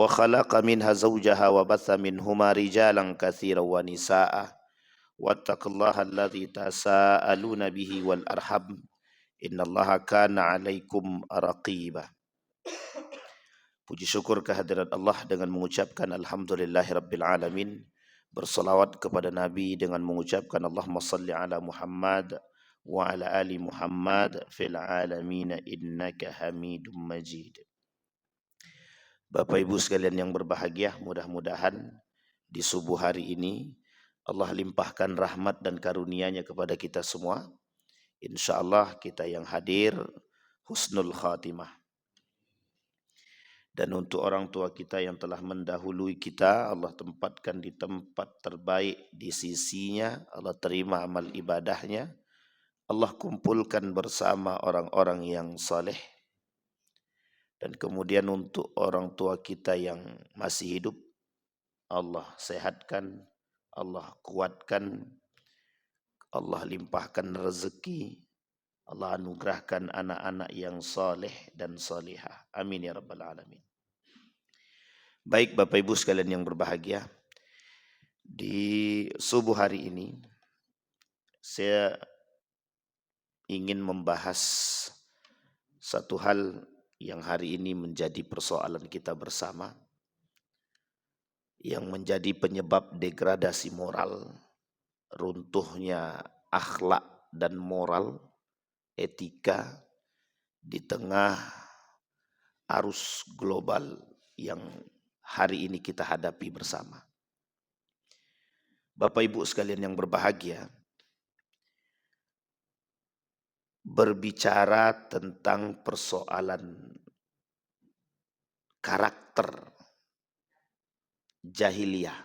وخلق منها زوجها وبث منهما رجالا كثيرا ونساء واتقوا الله الذي تساءلون به والأرحم إن الله كان عليكم رقيبا. Puji syukur kehadirat Allah dengan mengucapkan Alhamdulillahirabbil alamin. Bersalawat kepada Nabi dengan mengucapkan Allahumma salli ala Muhammad wa ala ali Muhammad fil alamin innaka Hamidum Majid. Bapak Ibu sekalian yang berbahagia, mudah-mudahan di subuh hari ini Allah limpahkan rahmat dan karunia-Nya kepada kita semua. Insyaallah kita yang hadir husnul khatimah. Dan untuk orang tua kita yang telah mendahului kita, Allah tempatkan di tempat terbaik di sisinya, Allah terima amal ibadahnya, Allah kumpulkan bersama orang-orang yang saleh. Dan kemudian untuk orang tua kita yang masih hidup, Allah sehatkan, Allah kuatkan, Allah limpahkan rezeki, Allah anugerahkan anak-anak yang saleh dan salihah. Amin ya rabbal alamin. Baik Bapak Ibu sekalian yang berbahagia, di subuh hari ini saya ingin membahas satu hal yang hari ini menjadi persoalan kita bersama, yang menjadi penyebab degradasi moral, runtuhnya akhlak dan moral, etika di tengah arus global yang hari ini kita hadapi bersama. Bapak Ibu sekalian yang berbahagia, berbicara tentang persoalan karakter jahiliyah.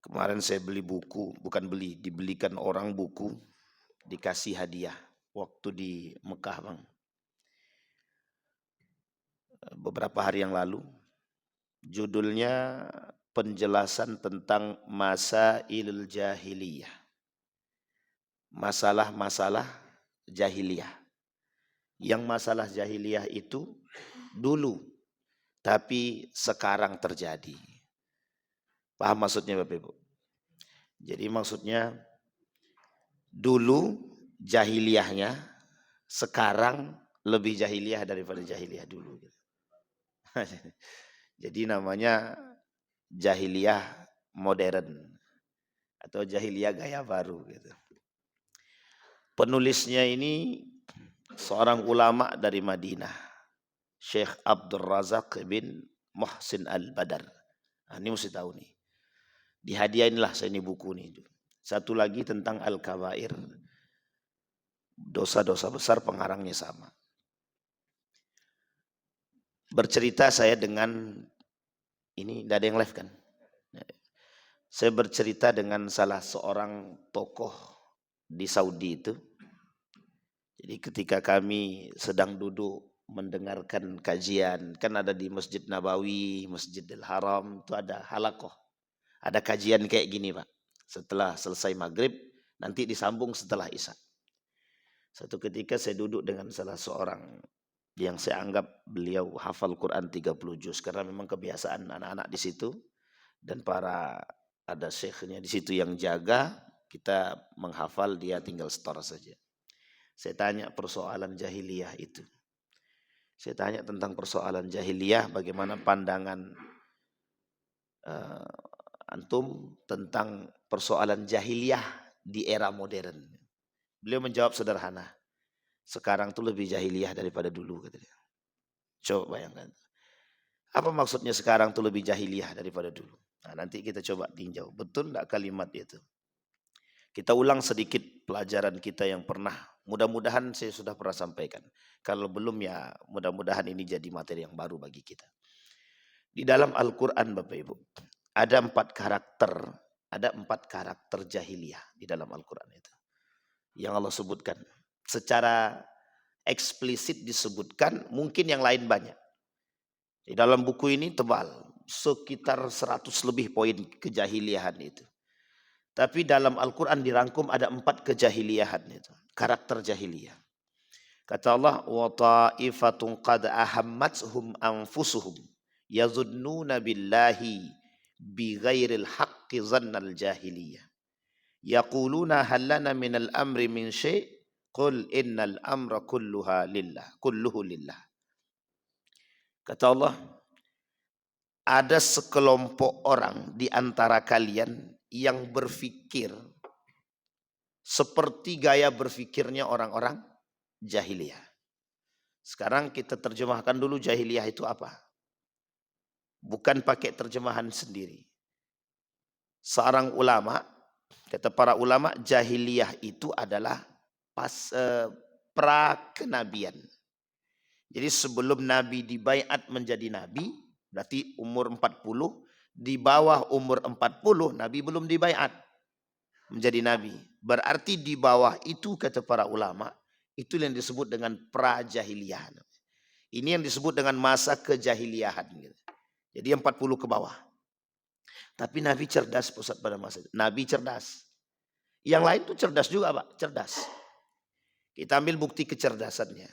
Kemarin saya beli buku, bukan beli, dibelikan orang buku, dikasih hadiah waktu di Mekah, Bang. Beberapa hari yang lalu, judulnya penjelasan tentang masailul jahiliyah. Masalah-masalah jahiliyah. Yang masalah jahiliyah itu dulu, tapi sekarang terjadi. Paham maksudnya Bapak Ibu? Jadi maksudnya dulu jahiliyahnya, sekarang lebih jahiliyah daripada jahiliyah dulu. Jadi namanya jahiliyah modern atau jahiliyah gaya baru gitu. Penulisnya ini seorang ulama dari Madinah, Syekh Abdul Razak bin Muhsin Al-Badar. Nah, ini mesti tahu nih. Dihadiahinlah saya ini buku nih. Satu lagi tentang Al-Kabair. Dosa-dosa besar pengarangnya sama. Bercerita saya dengan, ini tidak ada yang live kan? Saya bercerita dengan salah seorang tokoh di Saudi itu. Jadi ketika kami sedang duduk mendengarkan kajian, kan ada di Masjid Nabawi, Masjidil Haram, itu ada halakoh. Ada kajian kayak gini Pak. Setelah selesai maghrib, nanti disambung setelah isya. Satu ketika saya duduk dengan salah seorang yang saya anggap beliau hafal Quran 30 juz karena memang kebiasaan anak-anak di situ dan para ada syekhnya di situ yang jaga, kita menghafal, dia tinggal setor saja. Saya tanya persoalan jahiliyah itu. Saya tanya tentang persoalan jahiliyah, bagaimana pandangan antum tentang persoalan jahiliyah di era modern. Beliau menjawab sederhana. Sekarang tuh lebih jahiliyah daripada dulu katanya. Coba bayangkan. Apa maksudnya sekarang tuh lebih jahiliyah daripada dulu? Nah, nanti kita coba tinjau. Betul enggak kalimat itu? Kita ulang sedikit pelajaran kita yang pernah. Mudah-mudahan saya sudah pernah sampaikan. Kalau belum ya mudah-mudahan ini jadi materi yang baru bagi kita. Di dalam Al-Quran Bapak Ibu. Ada 4 karakter jahiliyah di dalam Al-Quran itu. Yang Allah sebutkan. Secara eksplisit disebutkan, mungkin yang lain banyak. Di dalam buku ini tebal, sekitar 100 lebih poin kejahiliahan itu. Tapi dalam Al-Quran dirangkum ada 4 kejahiliahan itu, karakter jahiliyah. Kata Allah, wa ta'ifatun qad ahammatuhum anfusuhum yazunnuna billahi bighairil haqqi dhannal jahiliyah. Yaquluna hal lana minal amri min syai' qul innal amra kulluhu lillah. Kata Allah, ada sekelompok orang di antara kalian yang berfikir seperti gaya berfikirnya orang-orang jahiliyah. Sekarang kita terjemahkan dulu jahiliyah itu apa. Bukan pakai terjemahan sendiri. Seorang ulama, kata para ulama, jahiliyah itu adalah pra-kenabian. Jadi sebelum Nabi dibaiat menjadi Nabi, berarti umur 40, di bawah umur 40 Nabi belum dibaiat menjadi Nabi. Berarti di bawah itu, kata para ulama, itu yang disebut dengan pra-jahiliyah. Ini yang disebut dengan masa kejahiliyahan. Jadi 40 ke bawah. Tapi Nabi cerdas pusat pada masa itu. Nabi cerdas. Yang lain tuh cerdas juga Pak. Cerdas. Kita ambil bukti kecerdasannya.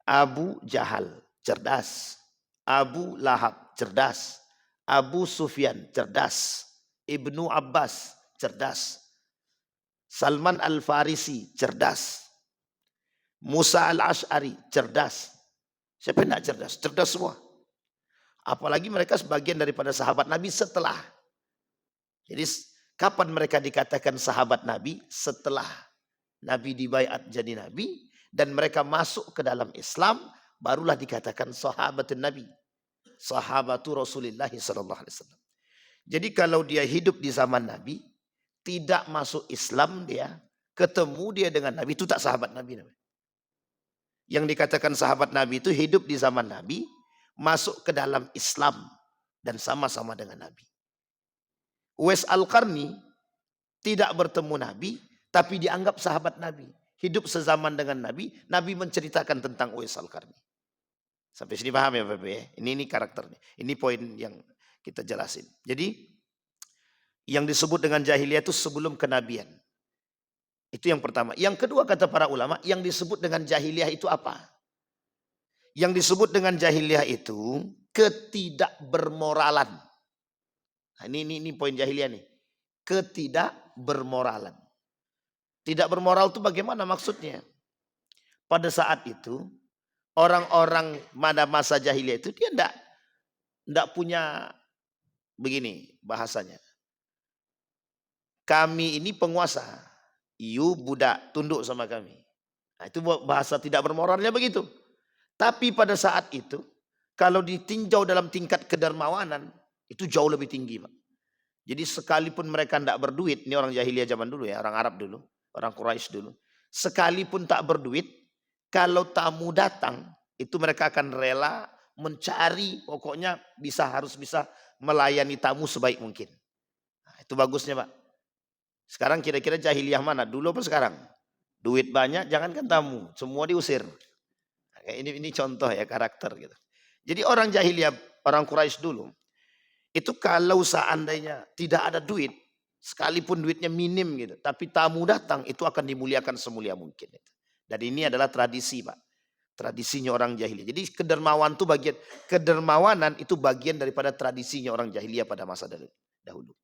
Abu Jahal cerdas. Abu Lahab cerdas. Abu Sufyan cerdas. Ibnu Abbas cerdas. Salman Al-Farisi cerdas. Musa Al-Ash'ari cerdas. Siapa yang tidak cerdas? Cerdas semua. Apalagi mereka sebagian daripada sahabat Nabi setelah. Jadi kapan mereka dikatakan sahabat Nabi? Setelah Nabi dibaiat jadi Nabi dan mereka masuk ke dalam Islam, barulah dikatakan sahabatun Nabi. Sahabatu Rasulullah sallallahu alaihi wasallam. Jadi kalau dia hidup di zaman Nabi, tidak masuk Islam dia, ketemu dia dengan Nabi, itu tak sahabat Nabi. Yang dikatakan sahabat Nabi itu hidup di zaman Nabi, masuk ke dalam Islam dan sama-sama dengan Nabi. Uwais Al-Qarni tidak bertemu Nabi, tapi dianggap sahabat Nabi. Hidup sezaman dengan Nabi, Nabi menceritakan tentang Uwais Al-Qarni. Sampai sini paham ya Bapak ya? Ini karakternya. Ini poin yang kita jelasin. Jadi yang disebut dengan jahiliyah itu sebelum kenabian. Itu yang pertama. Yang kedua kata para ulama, yang disebut dengan jahiliyah itu apa? Yang disebut dengan jahiliyah itu ketidakbermoralan. Nah, ini poin jahiliyah nih. Ketidakbermoralan. Tidak bermoral itu bagaimana maksudnya? Pada saat itu orang-orang pada masa jahiliyah itu dia enggak punya begini bahasanya. Kami ini penguasa, you budak tunduk sama kami. Nah, itu bahasa tidak bermoralnya begitu. Tapi pada saat itu, kalau ditinjau dalam tingkat kedermawanan, itu jauh lebih tinggi Pak. Jadi sekalipun mereka tidak berduit, ini orang jahiliyah zaman dulu ya, orang Arab dulu, orang Quraisy dulu. Sekalipun tak berduit, kalau tamu datang, itu mereka akan rela mencari, pokoknya harus bisa melayani tamu sebaik mungkin. Nah, itu bagusnya Pak. Sekarang kira-kira jahiliyah mana? Dulu apa sekarang? Duit banyak, jangankan tamu, semua diusir. Ini contoh ya karakter gitu. Jadi orang jahiliyah, orang Quraisy dulu, itu kalau seandainya tidak ada duit, sekalipun duitnya minim gitu, tapi tamu datang itu akan dimuliakan semulia mungkin. Dan ini adalah tradisi Pak, tradisinya orang jahiliyah. Jadi kedermawanan itu bagian daripada tradisinya orang jahiliyah pada masa dahulu.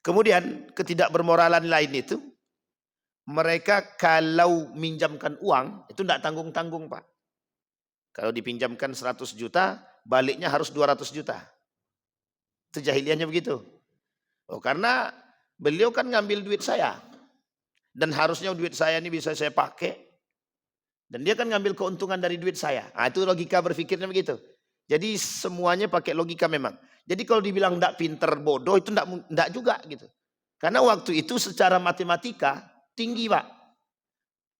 Kemudian ketidakbermoralan lain itu, mereka kalau minjamkan uang, itu tidak tanggung-tanggung Pak. Kalau dipinjamkan 100 juta, baliknya harus 200 juta. Itu jahiliyahnya begitu. Oh, karena beliau kan ngambil duit saya. Dan harusnya duit saya ini bisa saya pakai. Dan dia kan ngambil keuntungan dari duit saya. Nah, itu logika berpikirnya begitu. Jadi semuanya pakai logika memang. Jadi kalau dibilang tidak pinter bodoh, itu tidak juga gitu. Karena waktu itu secara matematika, tinggi Pak.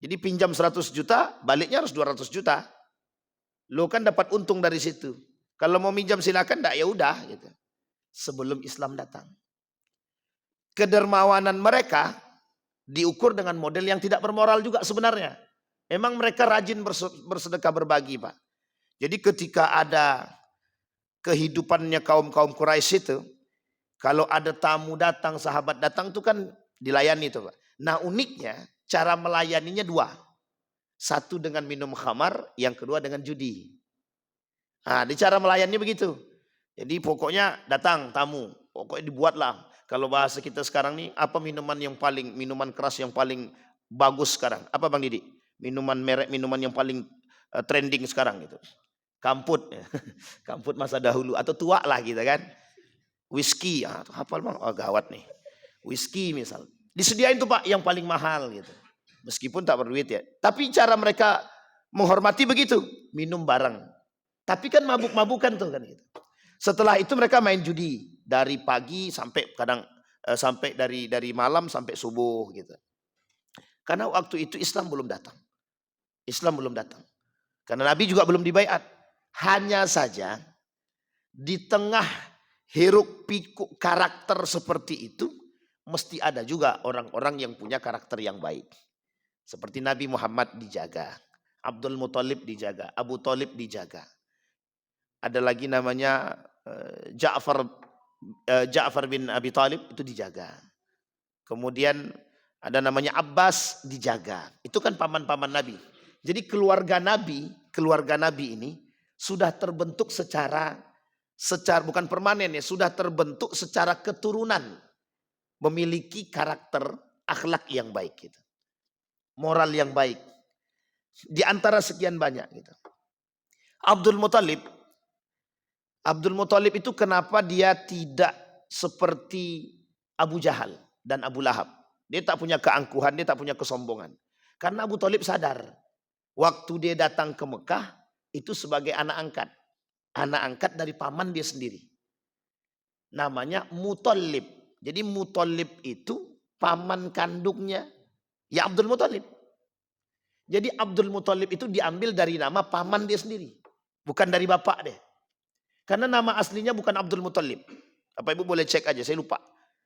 Jadi pinjam 100 juta, baliknya harus 200 juta. Lo kan dapat untung dari situ. Kalau mau minjam silakan, enggak ya udah gitu. Sebelum Islam datang. Kedermawanan mereka diukur dengan model yang tidak bermoral juga sebenarnya. Emang mereka rajin bersedekah berbagi Pak. Jadi ketika ada kehidupannya kaum-kaum Quraisy itu, kalau ada tamu datang, sahabat datang itu kan dilayani itu Pak. Nah uniknya cara melayaninya dua. Satu dengan minum khamar, yang kedua dengan judi. Nah, di cara melayannya begitu. Jadi pokoknya datang tamu, pokoknya dibuatlah. Kalau bahasa kita sekarang nih, apa minuman keras yang paling bagus sekarang? Apa Bang Didi? Minuman yang paling trending sekarang gitu. Kamput, kamput masa dahulu atau tua lah gitu kan. Whisky, hafal Bang? Oh gawat nih. Whisky misal. Disediain tuh Pak yang paling mahal gitu. Meskipun tak berduit ya. Tapi cara mereka menghormati begitu, minum bareng. Tapi kan mabuk-mabukan tuh kan gitu. Setelah itu mereka main judi dari pagi sampai sampai dari malam sampai subuh gitu. Karena waktu itu Islam belum datang. Islam belum datang. Karena Nabi juga belum dibaiat. Hanya saja di tengah hiruk pikuk karakter seperti itu, mesti ada juga orang-orang yang punya karakter yang baik. Seperti Nabi Muhammad dijaga, Abdul Muthalib dijaga, Abu Thalib dijaga. Ada lagi namanya Ja'far bin Abi Thalib itu dijaga. Kemudian ada namanya Abbas dijaga. Itu kan paman-paman Nabi. Jadi keluarga Nabi ini sudah terbentuk secara bukan permanen ya, sudah terbentuk secara keturunan, memiliki karakter akhlak yang baik gitu. Moral yang baik. Di antara sekian banyak gitu. Abdul Muthalib itu kenapa dia tidak seperti Abu Jahal dan Abu Lahab? Dia tak punya keangkuhan, dia tak punya kesombongan. Karena Abu Thalib sadar, waktu dia datang ke Mekah, itu sebagai anak angkat. Anak angkat dari paman dia sendiri. Namanya Muthalib. Jadi Muthalib itu paman kandungnya ya Abdul Muthalib. Jadi Abdul Muthalib itu diambil dari nama paman dia sendiri. Bukan dari bapak dia. Karena nama aslinya bukan Abdul Muthalib. Bapak Ibu boleh cek aja, saya lupa.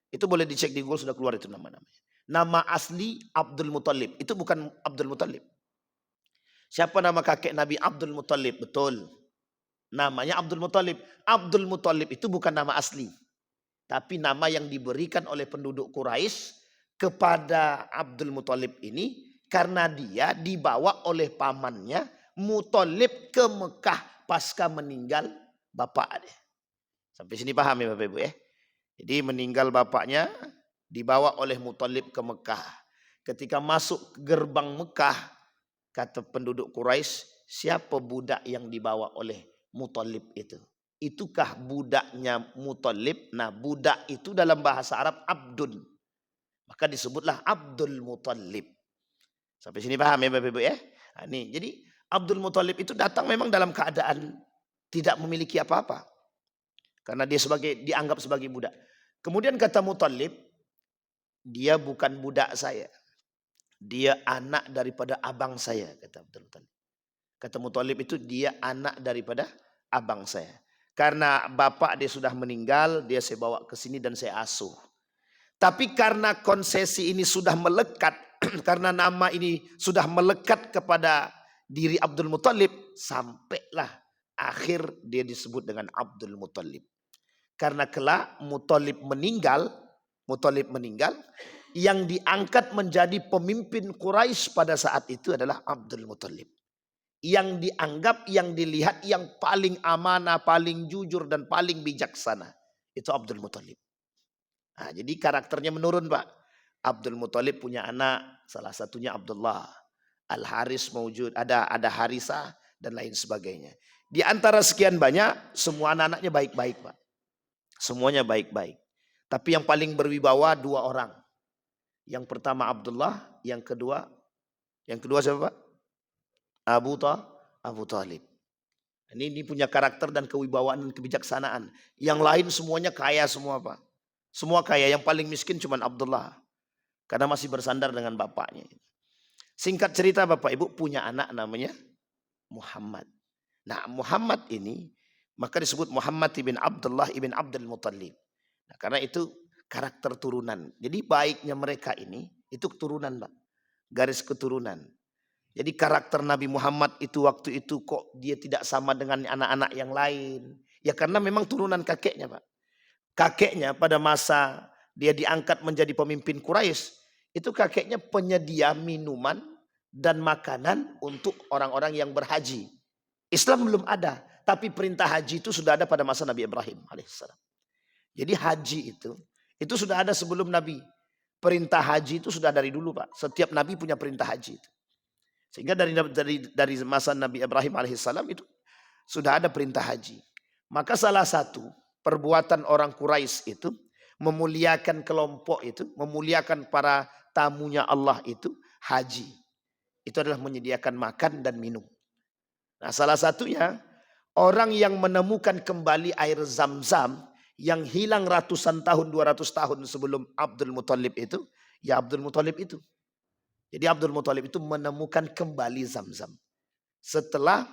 Itu boleh dicek di Google, sudah keluar itu nama-namanya. Nama asli Abdul Muthalib. Itu bukan Abdul Muthalib. Siapa nama kakek Nabi? Abdul Muthalib, betul. Namanya Abdul Muthalib. Abdul Muthalib itu bukan nama asli. Tapi nama yang diberikan oleh penduduk Quraisy kepada Abdul Muthalib ini karena dia dibawa oleh pamannya Muthalib ke Mekah pasca meninggal bapak dia. Sampai sini paham ya Bapak Ibu ya? Jadi meninggal bapaknya dibawa oleh Muthalib ke Mekah. Ketika masuk ke gerbang Mekah, kata penduduk Quraisy, siapa budak yang dibawa oleh Muthalib itu? Itukah budaknya Muthalib? Nah, budak itu dalam bahasa Arab abdun. Maka disebutlah Abdul Muthalib. Sampai sini paham ya Bapak Ibu ya? Nah, ini, jadi Abdul Muthalib itu datang memang dalam keadaan tidak memiliki apa-apa. Karena dia dianggap sebagai budak. Kemudian kata Muthalib, dia bukan budak saya. Dia anak daripada abang saya, kata Abdul Muthalib. Kata Muthalib itu dia anak daripada abang saya. Karena bapak dia sudah meninggal, dia saya bawa ke sini dan saya asuh. Tapi karena konsesi ini sudah melekat, karena nama ini sudah melekat kepada diri Abdul Muthalib, sampailah akhir dia disebut dengan Abdul Muthalib. Karena kelak Muthalib meninggal, yang diangkat menjadi pemimpin Quraisy pada saat itu adalah Abdul Muthalib. Yang dianggap, yang dilihat yang paling amanah, paling jujur dan paling bijaksana. Itu Abdul Muthalib. Nah, jadi karakternya menurun Pak. Abdul Muthalib punya anak, salah satunya Abdullah. Al-Haris mewujud, ada Harisah dan lain sebagainya. Di antara sekian banyak, semua anak-anaknya baik-baik Pak. Semuanya baik-baik. Tapi yang paling berwibawa dua orang. Yang pertama Abdullah, yang kedua siapa Pak? Abu Thalib. Ini punya karakter dan kewibawaan dan kebijaksanaan. Yang lain semuanya kaya semua Pak. Semua kaya, yang paling miskin cuma Abdullah. Karena masih bersandar dengan bapaknya. Singkat cerita Bapak Ibu punya anak namanya Muhammad. Nah Muhammad ini maka disebut Muhammad ibn Abdullah ibn Abdul Muthalib. Nah, karena itu karakter turunan. Jadi baiknya mereka ini itu keturunan Pak. Garis keturunan. Jadi karakter Nabi Muhammad itu waktu itu kok dia tidak sama dengan anak-anak yang lain. Ya karena memang turunan kakeknya Pak. Kakeknya pada masa dia diangkat menjadi pemimpin Quraisy, itu kakeknya penyedia minuman dan makanan untuk orang-orang yang berhaji. Islam belum ada, tapi perintah haji itu sudah ada pada masa Nabi Ibrahim alaihissalam. Jadi haji itu sudah ada sebelum Nabi. Perintah haji itu sudah dari dulu, Pak. Setiap Nabi punya perintah haji itu. Sehingga dari masa Nabi Ibrahim alaihissalam itu sudah ada perintah haji. Maka salah satu perbuatan orang Quraisy itu memuliakan kelompok itu, memuliakan para tamunya Allah itu haji. Itu adalah menyediakan makan dan minum. Nah, salah satunya orang yang menemukan kembali air Zam-Zam yang hilang ratusan tahun, 200 tahun sebelum Abdul Muthalib itu, ya Abdul Muthalib itu. Jadi Abdul Muthalib itu menemukan kembali Zam-Zam. Setelah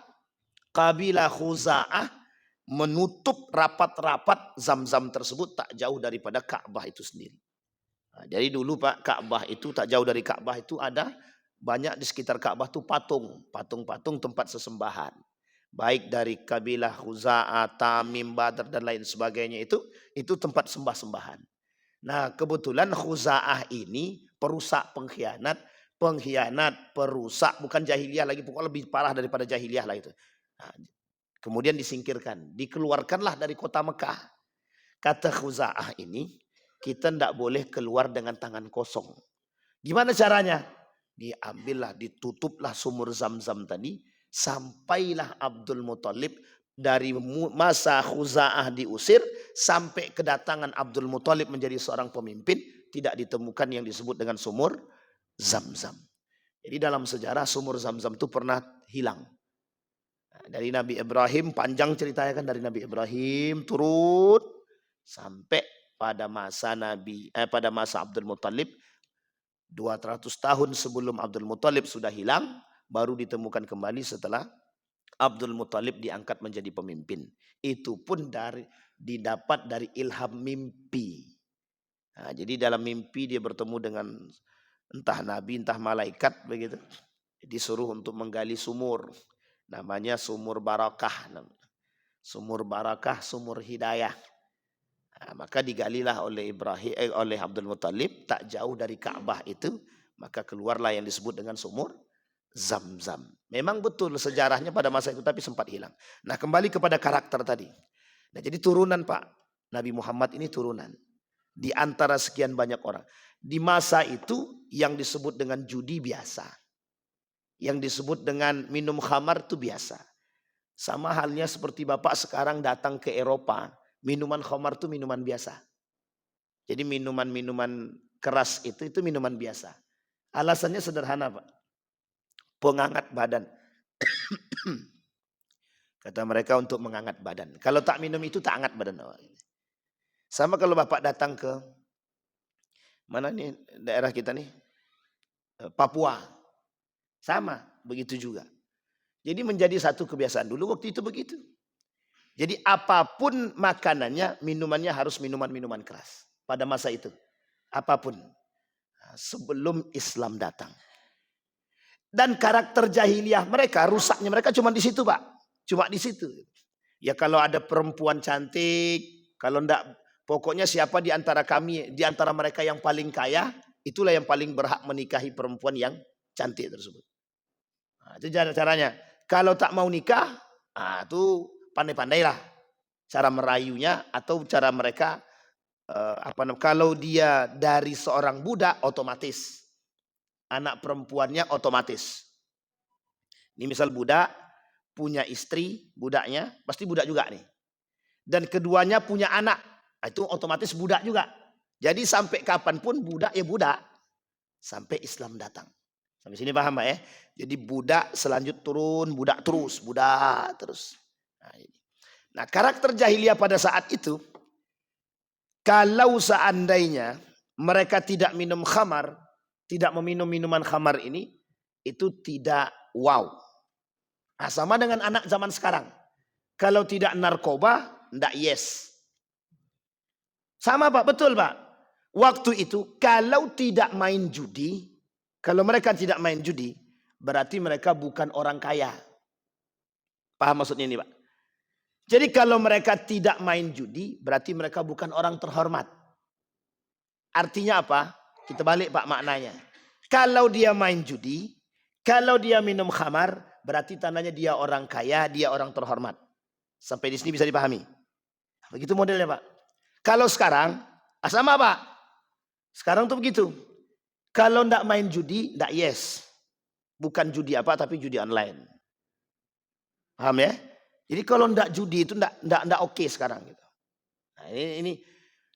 kabilah Khuza'ah menutup rapat-rapat Zam-Zam tersebut tak jauh daripada Ka'bah itu sendiri. Nah, jadi dulu Pak, Ka'bah itu tak jauh dari Ka'bah itu ada banyak di sekitar Ka'bah itu patung-patung tempat sesembahan. Baik dari kabilah Khuza'ah, Tamim, Badr dan lain sebagainya itu tempat sembah-sembahan. Nah, kebetulan Khuza'ah ini perusak, pengkhianat, perusak, bukan jahiliyah lagi, pokoknya lebih parah daripada jahiliyah lah itu. Nah, kemudian disingkirkan, dikeluarkanlah dari kota Mekah. Kata Khuza'ah ini, kita tidak boleh keluar dengan tangan kosong. Gimana caranya? Diambillah, ditutuplah sumur Zam-Zam tadi, sampailah Abdul Muthalib dari masa Khuza'ah diusir sampai kedatangan Abdul Muthalib menjadi seorang pemimpin, tidak ditemukan yang disebut dengan sumur Zam-Zam. Jadi dalam sejarah sumur Zam-Zam itu pernah hilang. Dari Nabi Ibrahim, panjang ceritanya kan, dari Nabi Ibrahim turun sampai pada masa pada masa Abdul Muthalib, 200 tahun sebelum Abdul Muthalib sudah hilang, baru ditemukan kembali setelah Abdul Muthalib diangkat menjadi pemimpin. Itu pun didapat dari ilham mimpi. Nah, jadi dalam mimpi dia bertemu dengan entah nabi, entah malaikat begitu. Disuruh untuk menggali sumur. Namanya sumur barakah. Sumur barakah, sumur hidayah. Nah, maka digalilah oleh oleh Abdul Muthalib tak jauh dari Ka'bah itu, maka keluarlah yang disebut dengan sumur Zam-Zam. Memang betul sejarahnya pada masa itu, tapi sempat hilang. Nah, kembali kepada karakter tadi. Nah, jadi turunan Pak, Nabi Muhammad ini turunan di antara sekian banyak orang. Di masa itu yang disebut dengan judi biasa. Yang disebut dengan minum khamar itu biasa. Sama halnya seperti Bapak sekarang datang ke Eropa, minuman khamar itu minuman biasa. Jadi minuman-minuman keras itu minuman biasa. Alasannya sederhana Pak. Penghangat badan. Kata mereka untuk menghangat badan. Kalau tak minum itu tak hangat badan. Sama kalau Bapak datang ke mana nih daerah kita nih? Papua. Sama, begitu juga. Jadi menjadi satu kebiasaan dulu waktu itu begitu. Jadi apapun makanannya, minumannya harus minuman-minuman keras. Pada masa itu. Apapun. Sebelum Islam datang. Dan karakter jahiliyah mereka, rusaknya mereka cuma di situ Pak. Cuma di situ. Ya kalau ada perempuan cantik, kalau enggak, pokoknya siapa di antara kami, di antara mereka yang paling kaya, itulah yang paling berhak menikahi perempuan yang cantik tersebut. Nah, itu caranya. Kalau tak mau nikah, itu pandai-pandailah cara merayunya atau cara mereka kalau dia dari seorang budak otomatis anak perempuannya otomatis. Ini misal budak punya istri, budaknya pasti budak juga nih. Dan keduanya punya anak, itu otomatis budak juga. Jadi sampai kapanpun budak ya budak sampai Islam datang. Sampai sini paham Pak ya? Jadi budak selanjut turun, budak terus. Nah, karakter jahiliyah pada saat itu, kalau seandainya mereka tidak minum khamar, tidak meminum minuman khamar ini, itu tidak wow. Nah, sama dengan anak zaman sekarang. Kalau tidak narkoba, tidak yes. Sama Pak, betul Pak. Waktu itu kalau tidak main judi, kalau mereka tidak main judi, berarti mereka bukan orang kaya. Paham maksudnya ini Pak? Jadi kalau mereka tidak main judi, berarti mereka bukan orang terhormat. Artinya apa? Kita balik Pak maknanya. Kalau dia main judi, Kalau dia minum khamar, berarti tandanya dia orang kaya, dia orang terhormat. Sampai di sini bisa dipahami. Begitu modelnya Pak. Kalau sekarang, sama Pak. Sekarang tuh begitu. Kalau ndak main judi, ndak yes. Bukan judi apa, tapi judi online. Paham ya? Jadi kalau ndak judi itu ndak oke sekarang gitu. Nah, ini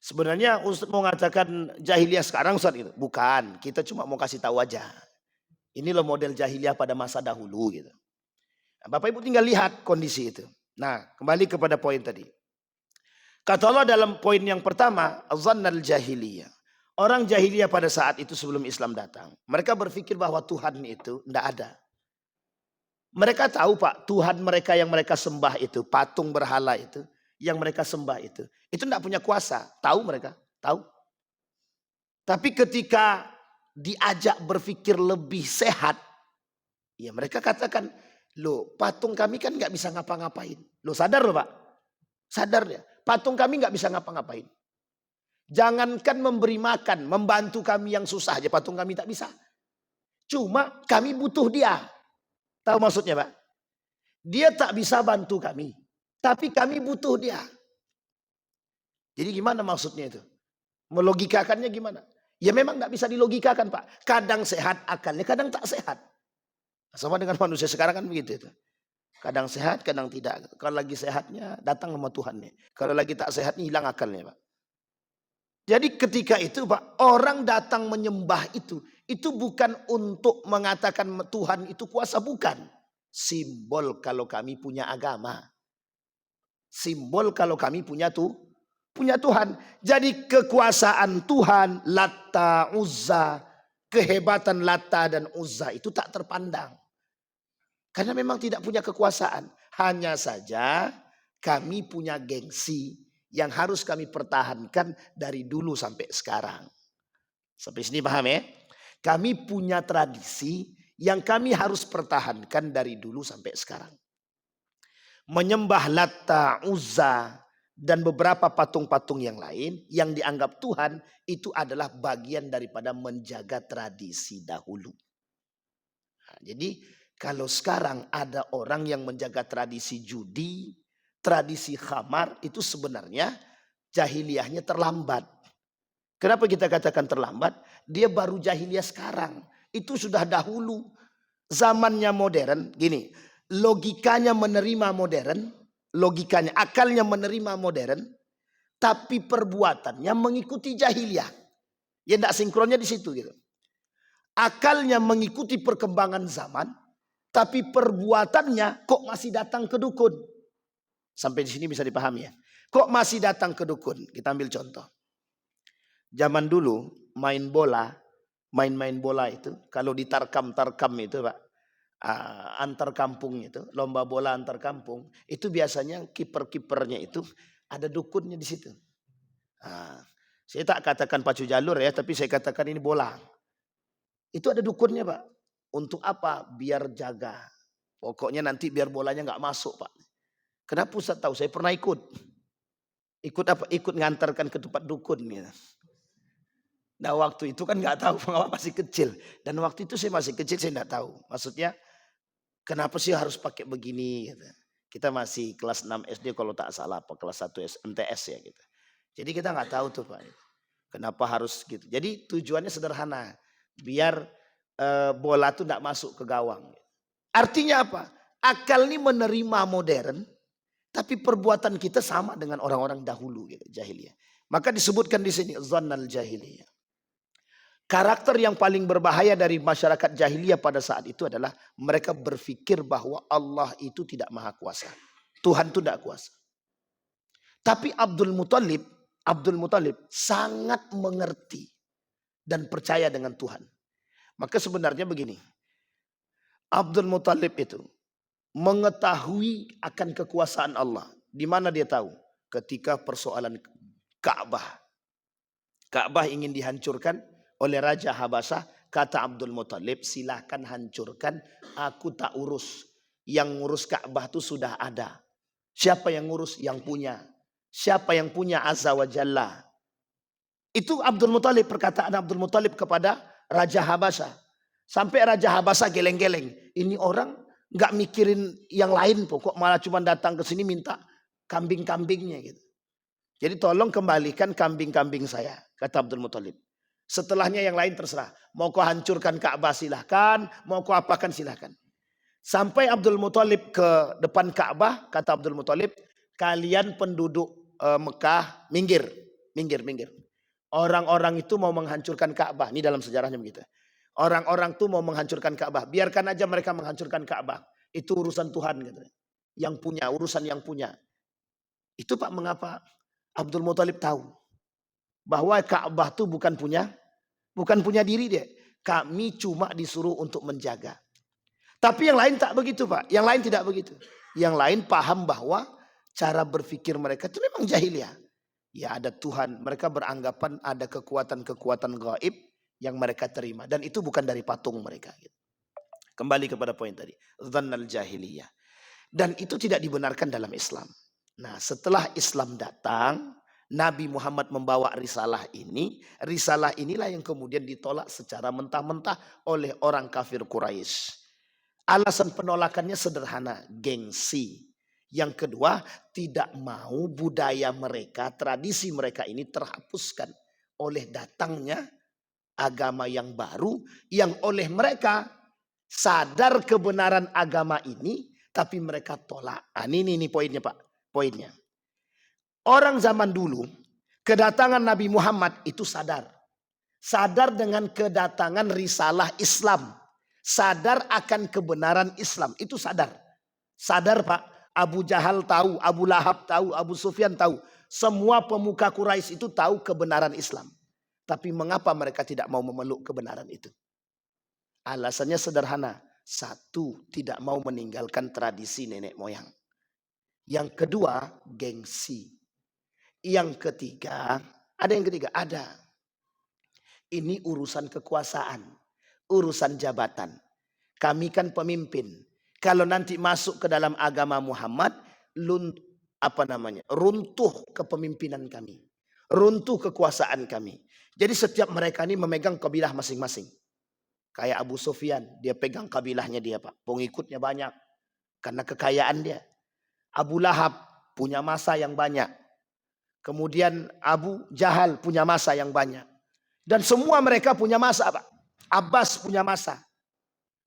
sebenarnya Ustaz mau mengatakan jahiliyah sekarang Ustaz gitu. Bukan, kita cuma mau kasih tahu aja. Ini loh model jahiliyah pada masa dahulu gitu. Nah, Bapak Ibu tinggal lihat kondisi itu. Nah, kembali kepada poin tadi. Kata Allah dalam poin yang pertama, azannal jahiliyah. Orang jahiliyah pada saat itu sebelum Islam datang, mereka berpikir bahwa Tuhan itu tidak ada. Mereka tahu Pak, Tuhan mereka yang mereka sembah itu, patung berhala itu, yang mereka sembah itu tidak punya kuasa. Tahu mereka, tahu. Tapi ketika diajak berpikir lebih sehat, ya mereka katakan, loh patung kami kan nggak bisa ngapa-ngapain. Loh sadar loh Pak, sadar ya, patung kami nggak bisa ngapa-ngapain. Jangankan memberi makan, membantu kami yang susah aja patung kami tak bisa. Cuma kami butuh dia. Tahu maksudnya Pak? Dia tak bisa bantu kami, tapi kami butuh dia. Jadi gimana maksudnya itu? Melogikakannya gimana? Ya memang nggak bisa dilogikakan Pak. Kadang sehat akalnya, kadang tak sehat. Sama dengan manusia sekarang kan begitu itu. Kadang sehat, kadang tidak. Kalau lagi sehatnya datang sama Tuhannya. Kalau lagi tak sehatnya hilang akalnya Pak. Jadi ketika itu Pak, orang datang menyembah itu bukan untuk mengatakan Tuhan itu kuasa, bukan. Simbol kalau kami punya agama. Simbol kalau kami punya Tuhan. Jadi kekuasaan Tuhan, Latta, Uzza, kehebatan Latta dan Uzza itu tak terpandang. Karena memang tidak punya kekuasaan. Hanya saja kami punya gengsi yang harus kami pertahankan dari dulu sampai sekarang. Sampai sini paham ya? Kami punya tradisi yang kami harus pertahankan dari dulu sampai sekarang. Menyembah Latta, Uzza, dan beberapa patung-patung yang lain yang dianggap Tuhan itu adalah bagian daripada menjaga tradisi dahulu. Nah, jadi kalau sekarang ada orang yang menjaga tradisi judi, tradisi khamar, itu sebenarnya jahiliyahnya terlambat. Kenapa kita katakan terlambat? Dia baru jahiliyah sekarang. Itu sudah dahulu. Zamannya modern, gini, logikanya menerima modern, logikanya, akalnya menerima modern, tapi perbuatannya mengikuti jahiliyah. Ya tidak sinkronnya di situ gitu. Akalnya mengikuti perkembangan zaman, tapi perbuatannya kok masih datang ke dukun. Sampai di sini bisa dipahami ya. Kok masih datang ke dukun? Kita ambil contoh. Zaman dulu main bola itu kalau di tarkam itu Pak, antar kampung itu, lomba bola antar kampung, itu biasanya kiper-kipernya itu ada dukunnya di situ. Saya tak katakan pacu jalur ya, tapi saya katakan ini bola. Itu ada dukunnya Pak. Untuk apa? Biar jaga. Pokoknya nanti biar bolanya nggak masuk Pak. Kenapa Ustaz tahu? Saya pernah ikut. Ikut apa? Ikut ngantarkan ke tempat dukun gitu. Nah waktu itu kan nggak tahu, masih kecil. Dan waktu itu saya masih kecil, saya nggak tahu. Maksudnya kenapa sih harus pakai begini? Gitu. Kita masih kelas 6 SD kalau tak salah, apa kelas 1 MTS ya gitu. Jadi kita nggak tahu tuh Pak. Kenapa harus gitu. Jadi tujuannya sederhana. Biar bola tuh nggak masuk ke gawang. Artinya apa? Akal ini menerima modern, tapi perbuatan kita sama dengan orang-orang dahulu gitu, jahiliyah. Maka disebutkan di sini zannal jahiliyah. Karakter yang paling berbahaya dari masyarakat jahiliyah pada saat itu adalah mereka berpikir bahwa Allah itu tidak maha kuasa. Tuhan itu tidak kuasa. Tapi Abdul Muthalib sangat mengerti dan percaya dengan Tuhan. Maka sebenarnya begini. Abdul Muthalib itu mengetahui akan kekuasaan Allah. Di mana dia tahu? Ketika persoalan Ka'bah. Ka'bah ingin dihancurkan oleh Raja Habasyah, kata Abdul Muthalib, silahkan hancurkan, aku tak urus. Yang ngurus Ka'bah itu sudah ada. Siapa yang ngurus? Yang punya. Siapa yang punya? Azza wa Jalla. Itu Abdul Muthalib, perkataan Abdul Muthalib kepada Raja Habasyah. Sampai Raja Habasa geleng-geleng. Ini orang nggak mikirin yang lain kok malah cuma datang ke sini minta kambing-kambingnya gitu. Jadi tolong kembalikan kambing-kambing saya, kata Abdul Muthalib. Setelahnya yang lain terserah. Mau kau hancurkan Ka'bah silahkan, mau kau apakan silahkan. Sampai Abdul Muthalib ke depan Ka'bah, kata Abdul Muthalib, kalian penduduk Mekah minggir. Orang-orang itu mau menghancurkan Ka'bah. Ini dalam sejarahnya begitu. Orang-orang itu mau menghancurkan Ka'bah. Biarkan aja mereka menghancurkan Ka'bah. Itu urusan Tuhan gitu. Yang punya, urusan yang punya. Itu Pak mengapa Abdul Muthalib tahu bahwa Ka'bah itu bukan punya diri dia. Kami cuma disuruh untuk menjaga. Tapi yang lain tak begitu Pak. Yang lain tidak begitu. Yang lain paham bahwa cara berpikir mereka itu memang jahiliyah. Ya ada Tuhan. Mereka beranggapan ada kekuatan-kekuatan gaib yang mereka terima. Dan itu bukan dari patung mereka. Kembali kepada poin tadi. Dhannal jahiliyah. Dan itu tidak dibenarkan dalam Islam. Nah setelah Islam datang, Nabi Muhammad membawa risalah ini. Risalah inilah yang kemudian ditolak secara mentah-mentah oleh orang kafir Quraisy. Alasan penolakannya sederhana, gengsi. Yang kedua, tidak mau budaya mereka, tradisi mereka ini terhapuskan oleh datangnya agama yang baru yang oleh mereka sadar kebenaran agama ini tapi mereka tolak. Nah, ini poinnya Pak, poinnya. Orang zaman dulu kedatangan Nabi Muhammad itu sadar. Sadar dengan kedatangan risalah Islam. Sadar akan kebenaran Islam. Itu sadar. Sadar Pak. Abu Jahal tahu, Abu Lahab tahu, Abu Sufyan tahu. Semua pemuka Quraisy itu tahu kebenaran Islam. Tapi mengapa mereka tidak mau memeluk kebenaran itu? Alasannya sederhana. Satu, tidak mau meninggalkan tradisi nenek moyang. Yang kedua, gengsi. Yang ketiga, ada. Ini urusan kekuasaan, urusan jabatan. Kami kan pemimpin. Kalau nanti masuk ke dalam agama Muhammad, runtuh kepemimpinan kami, runtuh kekuasaan kami. Jadi setiap mereka ini memegang kabilah masing-masing. Kayak Abu Sufyan, dia pegang kabilahnya dia Pak. Pengikutnya banyak karena kekayaan dia. Abu Lahab punya masa yang banyak. Kemudian Abu Jahal punya masa yang banyak. Dan semua mereka punya masa Pak. Abbas punya masa.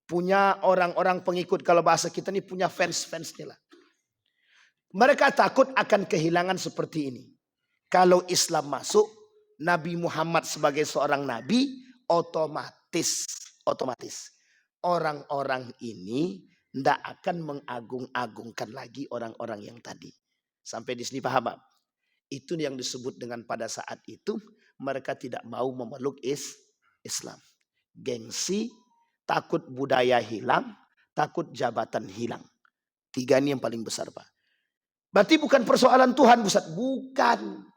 Punya orang-orang pengikut, kalau bahasa kita ini punya fans-fansnya lah. Mereka takut akan kehilangan seperti ini. Kalau Islam masuk, Nabi Muhammad sebagai seorang nabi, otomatis orang-orang ini tidak akan mengagung-agungkan lagi orang-orang yang tadi. Sampai di sini paham Pak? Itu yang disebut dengan pada saat itu mereka tidak mau memeluk Islam. Gengsi, takut budaya hilang, takut jabatan hilang. 3 ini yang paling besar Pak. Berarti bukan persoalan Tuhan Ustaz. Bukan.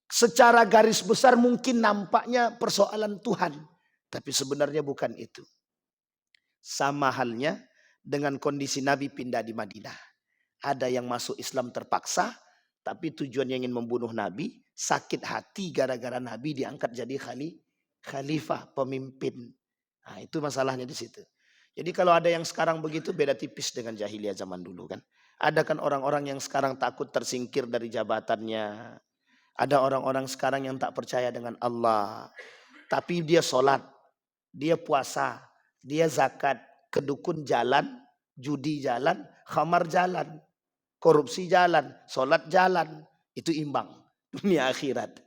Secara garis besar mungkin nampaknya persoalan Tuhan. Tapi sebenarnya bukan itu. Sama halnya dengan kondisi Nabi pindah di Madinah. Ada yang masuk Islam terpaksa. Tapi tujuannya ingin membunuh Nabi. Sakit hati gara-gara Nabi diangkat jadi khalifah, pemimpin. Nah, itu masalahnya di situ. Jadi kalau ada yang sekarang begitu beda tipis dengan jahiliyah zaman dulu kan. Ada kan orang-orang yang sekarang takut tersingkir dari jabatannya. Ada orang-orang sekarang yang tak percaya dengan Allah. Tapi dia sholat, dia puasa, dia zakat, kedukun jalan, judi jalan, khamar jalan, korupsi jalan, sholat jalan. Itu imbang. Dunia akhirat.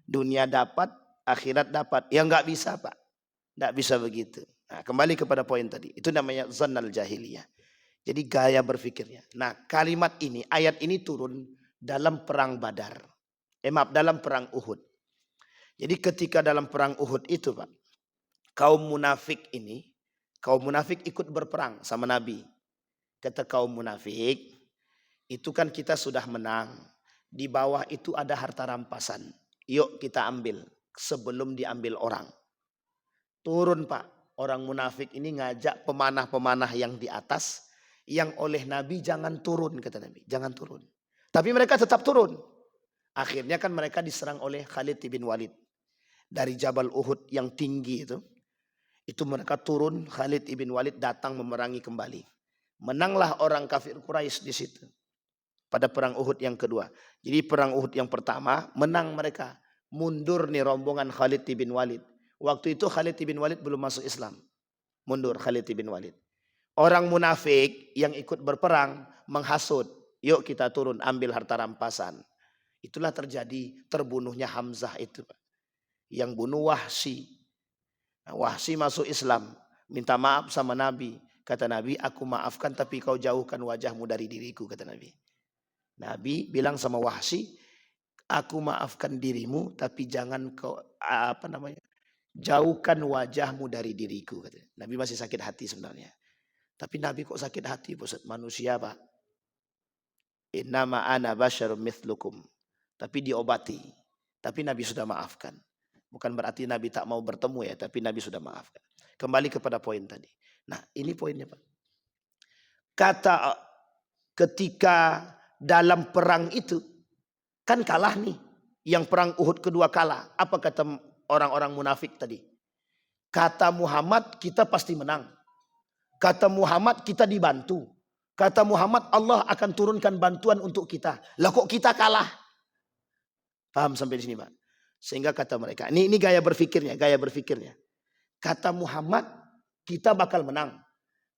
Dunia dapat, akhirat dapat. Ya nggak bisa Pak. Tidak bisa begitu. Nah, kembali kepada poin tadi. Itu namanya zannal jahiliyah. Jadi gaya berpikirnya. Nah kalimat ini, ayat ini turun dalam perang Badar. Dalam perang Uhud. Jadi ketika dalam perang Uhud itu Pak. Kaum munafik ikut berperang sama Nabi. Kata kaum munafik, itu kan kita sudah menang. Di bawah itu ada harta rampasan. Yuk kita ambil sebelum diambil orang. Turun Pak, orang munafik ini ngajak pemanah-pemanah yang di atas, yang oleh Nabi jangan turun, kata Nabi, jangan turun. Tapi mereka tetap turun. Akhirnya kan mereka diserang oleh Khalid bin Walid dari Jabal Uhud yang tinggi itu. Itu mereka turun, Khalid ibn Walid datang memerangi kembali. Menanglah orang kafir Quraisy di situ. Pada perang Uhud yang kedua. Jadi perang Uhud yang pertama menang mereka. Mundur nih rombongan Khalid ibn Walid. Waktu itu Khalid ibn Walid belum masuk Islam. Mundur Khalid ibn Walid. Orang munafik yang ikut berperang menghasut. Yuk kita turun ambil harta rampasan. Itulah terjadi terbunuhnya Hamzah itu. Yang bunuh Wahsy. Wahsy masuk Islam, minta maaf sama Nabi. Kata Nabi, aku maafkan tapi kau jauhkan wajahmu dari diriku, kata Nabi. Nabi bilang sama Wahsy, aku maafkan dirimu tapi jangan kau jauhkan wajahmu dari diriku, kata. Nabi masih sakit hati sebenarnya. Tapi Nabi kok sakit hati, Ustaz? Manusia, Pak. Innama ana basyarum mithlukum. Tapi diobati. Tapi Nabi sudah maafkan. Bukan berarti Nabi tak mau bertemu ya, tapi Nabi sudah maafkan. Kembali kepada poin tadi. Nah, ini poinnya, Pak. Kata ketika dalam perang itu kan kalah nih. Yang perang Uhud kedua kalah. Apa kata orang-orang munafik tadi? Kata Muhammad kita pasti menang. Kata Muhammad kita dibantu. Kata Muhammad Allah akan turunkan bantuan untuk kita. Lah kok kita kalah? Paham sampai di sini, Pak? Sehingga kata mereka, ini gaya berpikirnya. Kata Muhammad, kita bakal menang.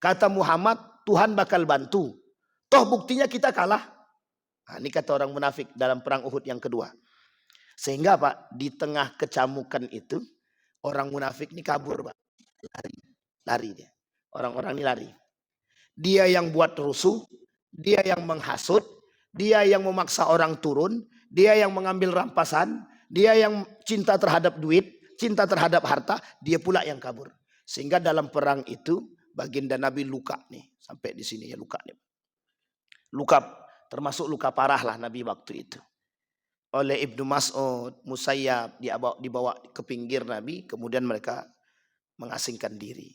Kata Muhammad, Tuhan bakal bantu. Toh buktinya kita kalah. Nah, ini kata orang munafik dalam perang Uhud yang kedua. Sehingga Pak, di tengah kecamukan itu, orang munafik ini kabur, Pak. Lari dia. Orang-orang ini lari. Dia yang buat rusuh, dia yang menghasut, dia yang memaksa orang turun, dia yang mengambil rampasan, dia yang cinta terhadap duit, cinta terhadap harta, dia pula yang kabur. Sehingga dalam perang itu baginda Nabi luka nih, sampai di sini ya luka nih. Luka, termasuk luka parah lah Nabi waktu itu. Oleh Ibnu Mas'ud, Musayyab dibawa ke pinggir Nabi, kemudian mereka mengasingkan diri.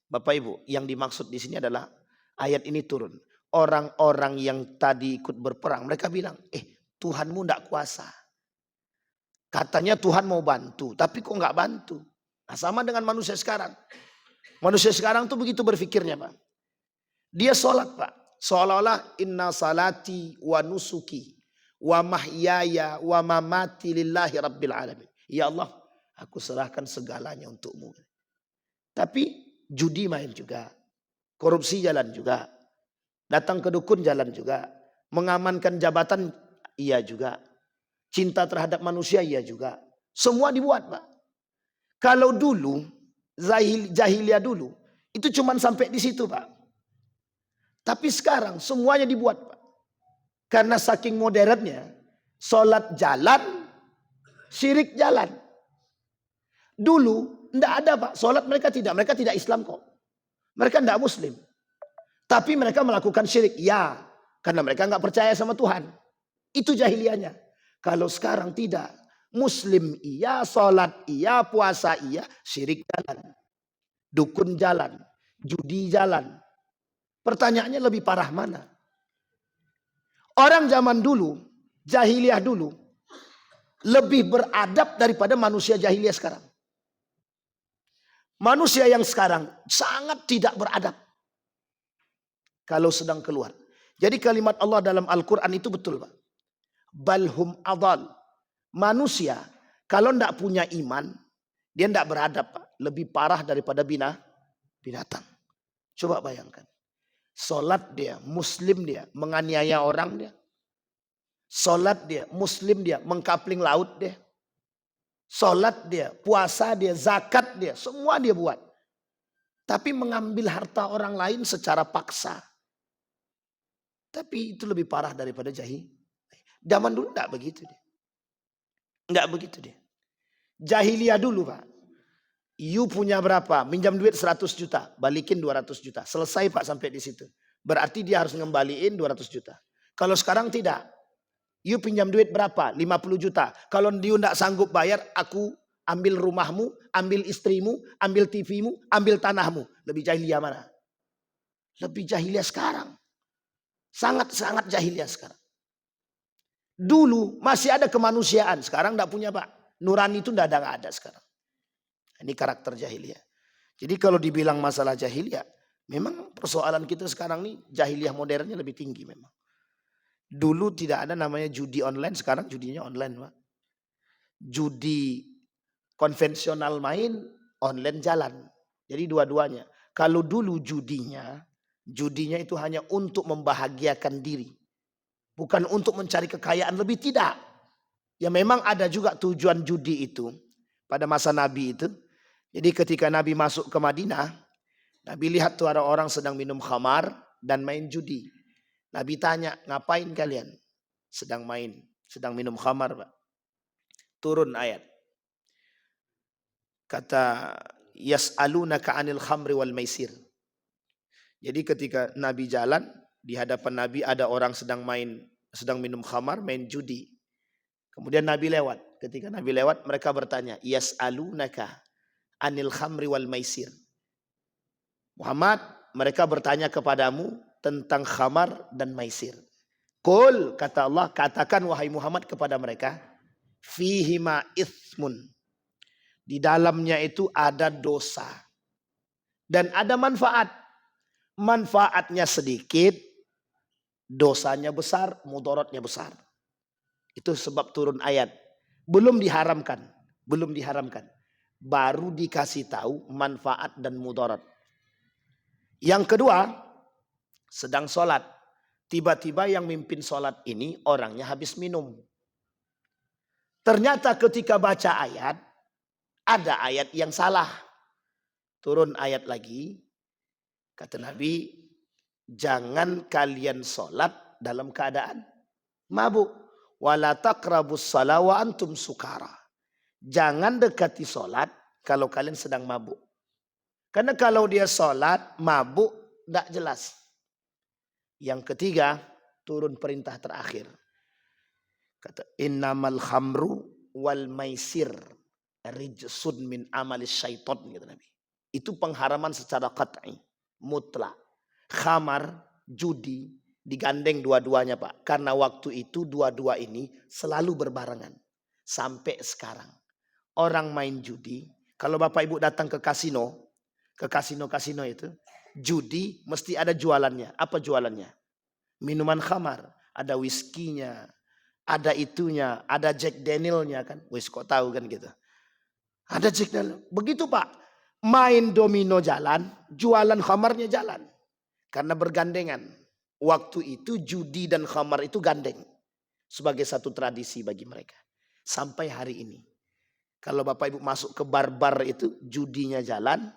Bapak Ibu, yang dimaksud di sini adalah ayat ini turun. Orang-orang yang tadi ikut berperang, mereka bilang, Tuhanmu tidak kuasa. Katanya Tuhan mau bantu, tapi kok nggak bantu? Nah, sama dengan manusia sekarang. Manusia sekarang tuh begitu berpikirnya, Pak. Dia sholat, Pak. Seolah-olah inna salati wa nusuki wa mahyaya wa mamati lillahi rabbil alamin. Ya Allah, aku serahkan segalanya untukmu. Tapi judi main juga. Korupsi jalan juga. Datang ke dukun jalan juga. Mengamankan jabatan iya juga. Cinta terhadap manusia iya juga. Semua dibuat, Pak. Kalau dulu, jahiliyah dulu, itu cuma sampai di situ, Pak. Tapi sekarang semuanya dibuat, Pak. Karena saking modernnya, sholat jalan, syirik jalan. Dulu tidak ada, Pak. Sholat mereka tidak Islam kok. Mereka tidak Muslim. Tapi mereka melakukan syirik. Ya, karena mereka nggak percaya sama Tuhan. Itu jahiliyahnya. Kalau sekarang tidak. Muslim iya, sholat iya, puasa iya, syirik jalan. Dukun jalan. Judi jalan. Pertanyaannya lebih parah mana? Orang zaman dulu, jahiliyah dulu, lebih beradab daripada manusia jahiliyah sekarang. Manusia yang sekarang sangat tidak beradab. Kalau sedang keluar. Jadi kalimat Allah dalam Al-Quran itu betul, Pak. Balhum adal. Manusia kalau tidak punya iman, dia tidak beradab, Pak. Lebih parah daripada binatang. Coba bayangkan. Sholat dia, Muslim dia, menganiaya orang dia. Sholat dia, Muslim dia, mengkapling laut dia. Sholat dia, puasa dia, zakat dia, semua dia buat. Tapi mengambil harta orang lain secara paksa. Tapi itu lebih parah daripada jahil. Zaman dulu enggak begitu dia. Enggak begitu dia. Jahiliyah dulu, Pak. You punya berapa? Minjam duit 100 juta, balikin 200 juta. Selesai, Pak, sampai di situ. Berarti dia harus ngembaliin 200 juta. Kalau sekarang tidak. You pinjam duit berapa? 50 juta. Kalau you enggak sanggup bayar, aku ambil rumahmu, ambil istrimu, ambil TV-mu, ambil tanahmu. Lebih jahiliyah mana? Lebih jahiliyah sekarang. Sangat-sangat jahiliyah sekarang. Dulu masih ada kemanusiaan. Sekarang enggak punya, Pak. Nurani itu enggak ada sekarang. Ini karakter jahiliyah. Jadi kalau dibilang masalah jahiliyah, memang persoalan kita sekarang nih jahiliyah modernnya lebih tinggi memang. Dulu tidak ada namanya judi online, sekarang judinya online, Pak. Judi konvensional main, online jalan. Jadi dua-duanya. Kalau dulu judinya itu hanya untuk membahagiakan diri. Bukan untuk mencari kekayaan lebih, tidak. Ya memang ada juga tujuan judi itu pada masa Nabi itu. Jadi ketika Nabi masuk ke Madinah, Nabi lihat tuh ada orang sedang minum khamar dan main judi. Nabi tanya, ngapain kalian? Sedang minum khamar, Pak. Turun ayat. Kata, yas'alunaka 'anil khamri wal maisir. Jadi ketika Nabi jalan, di hadapan Nabi ada orang sedang minum khamar, main judi. Kemudian Nabi lewat. Ketika Nabi lewat, mereka bertanya, yas'alunaka 'anil khamri wal maisir. Muhammad, mereka bertanya kepadamu tentang khamar dan maisir. Qul, kata Allah, katakan wahai Muhammad kepada mereka, fihima ithmun. Di dalamnya itu ada dosa. Dan ada manfaat. Manfaatnya sedikit, dosanya besar, mudaratnya besar. Itu sebab turun ayat. Belum diharamkan. Baru dikasih tahu manfaat dan mudarat. Yang kedua, sedang sholat. Tiba-tiba yang mimpin sholat ini orangnya habis minum. Ternyata ketika baca ayat, ada ayat yang salah. Turun ayat lagi. Kata Nabi, jangan kalian sholat dalam keadaan mabuk. Wala taqrabus shalah wa antum sukara. Jangan dekati sholat kalau kalian sedang mabuk. Karena kalau dia sholat mabuk, tidak jelas. Yang ketiga, turun perintah terakhir. Kata, innamal khamru wal maisir rijsun min amalis syaiton. Kata Nabi. Itu pengharaman secara qat'i. Mutlak. Khamar, judi, digandeng dua-duanya, Pak. Karena waktu itu dua-dua ini selalu berbarengan. Sampai sekarang. Orang main judi, kalau Bapak Ibu datang ke kasino itu, judi mesti ada jualannya. Apa jualannya? Minuman khamar. Ada whisky-nya, ada itunya, ada Jack Daniel-nya kan. Wis kok tahu kan gitu. Ada Jack Daniel. Begitu, Pak. Main domino jalan, jualan khamarnya jalan. Karena bergandengan. Waktu itu judi dan khamar itu gandeng. Sebagai satu tradisi bagi mereka. Sampai hari ini. Kalau Bapak Ibu masuk ke bar-bar itu, judinya jalan.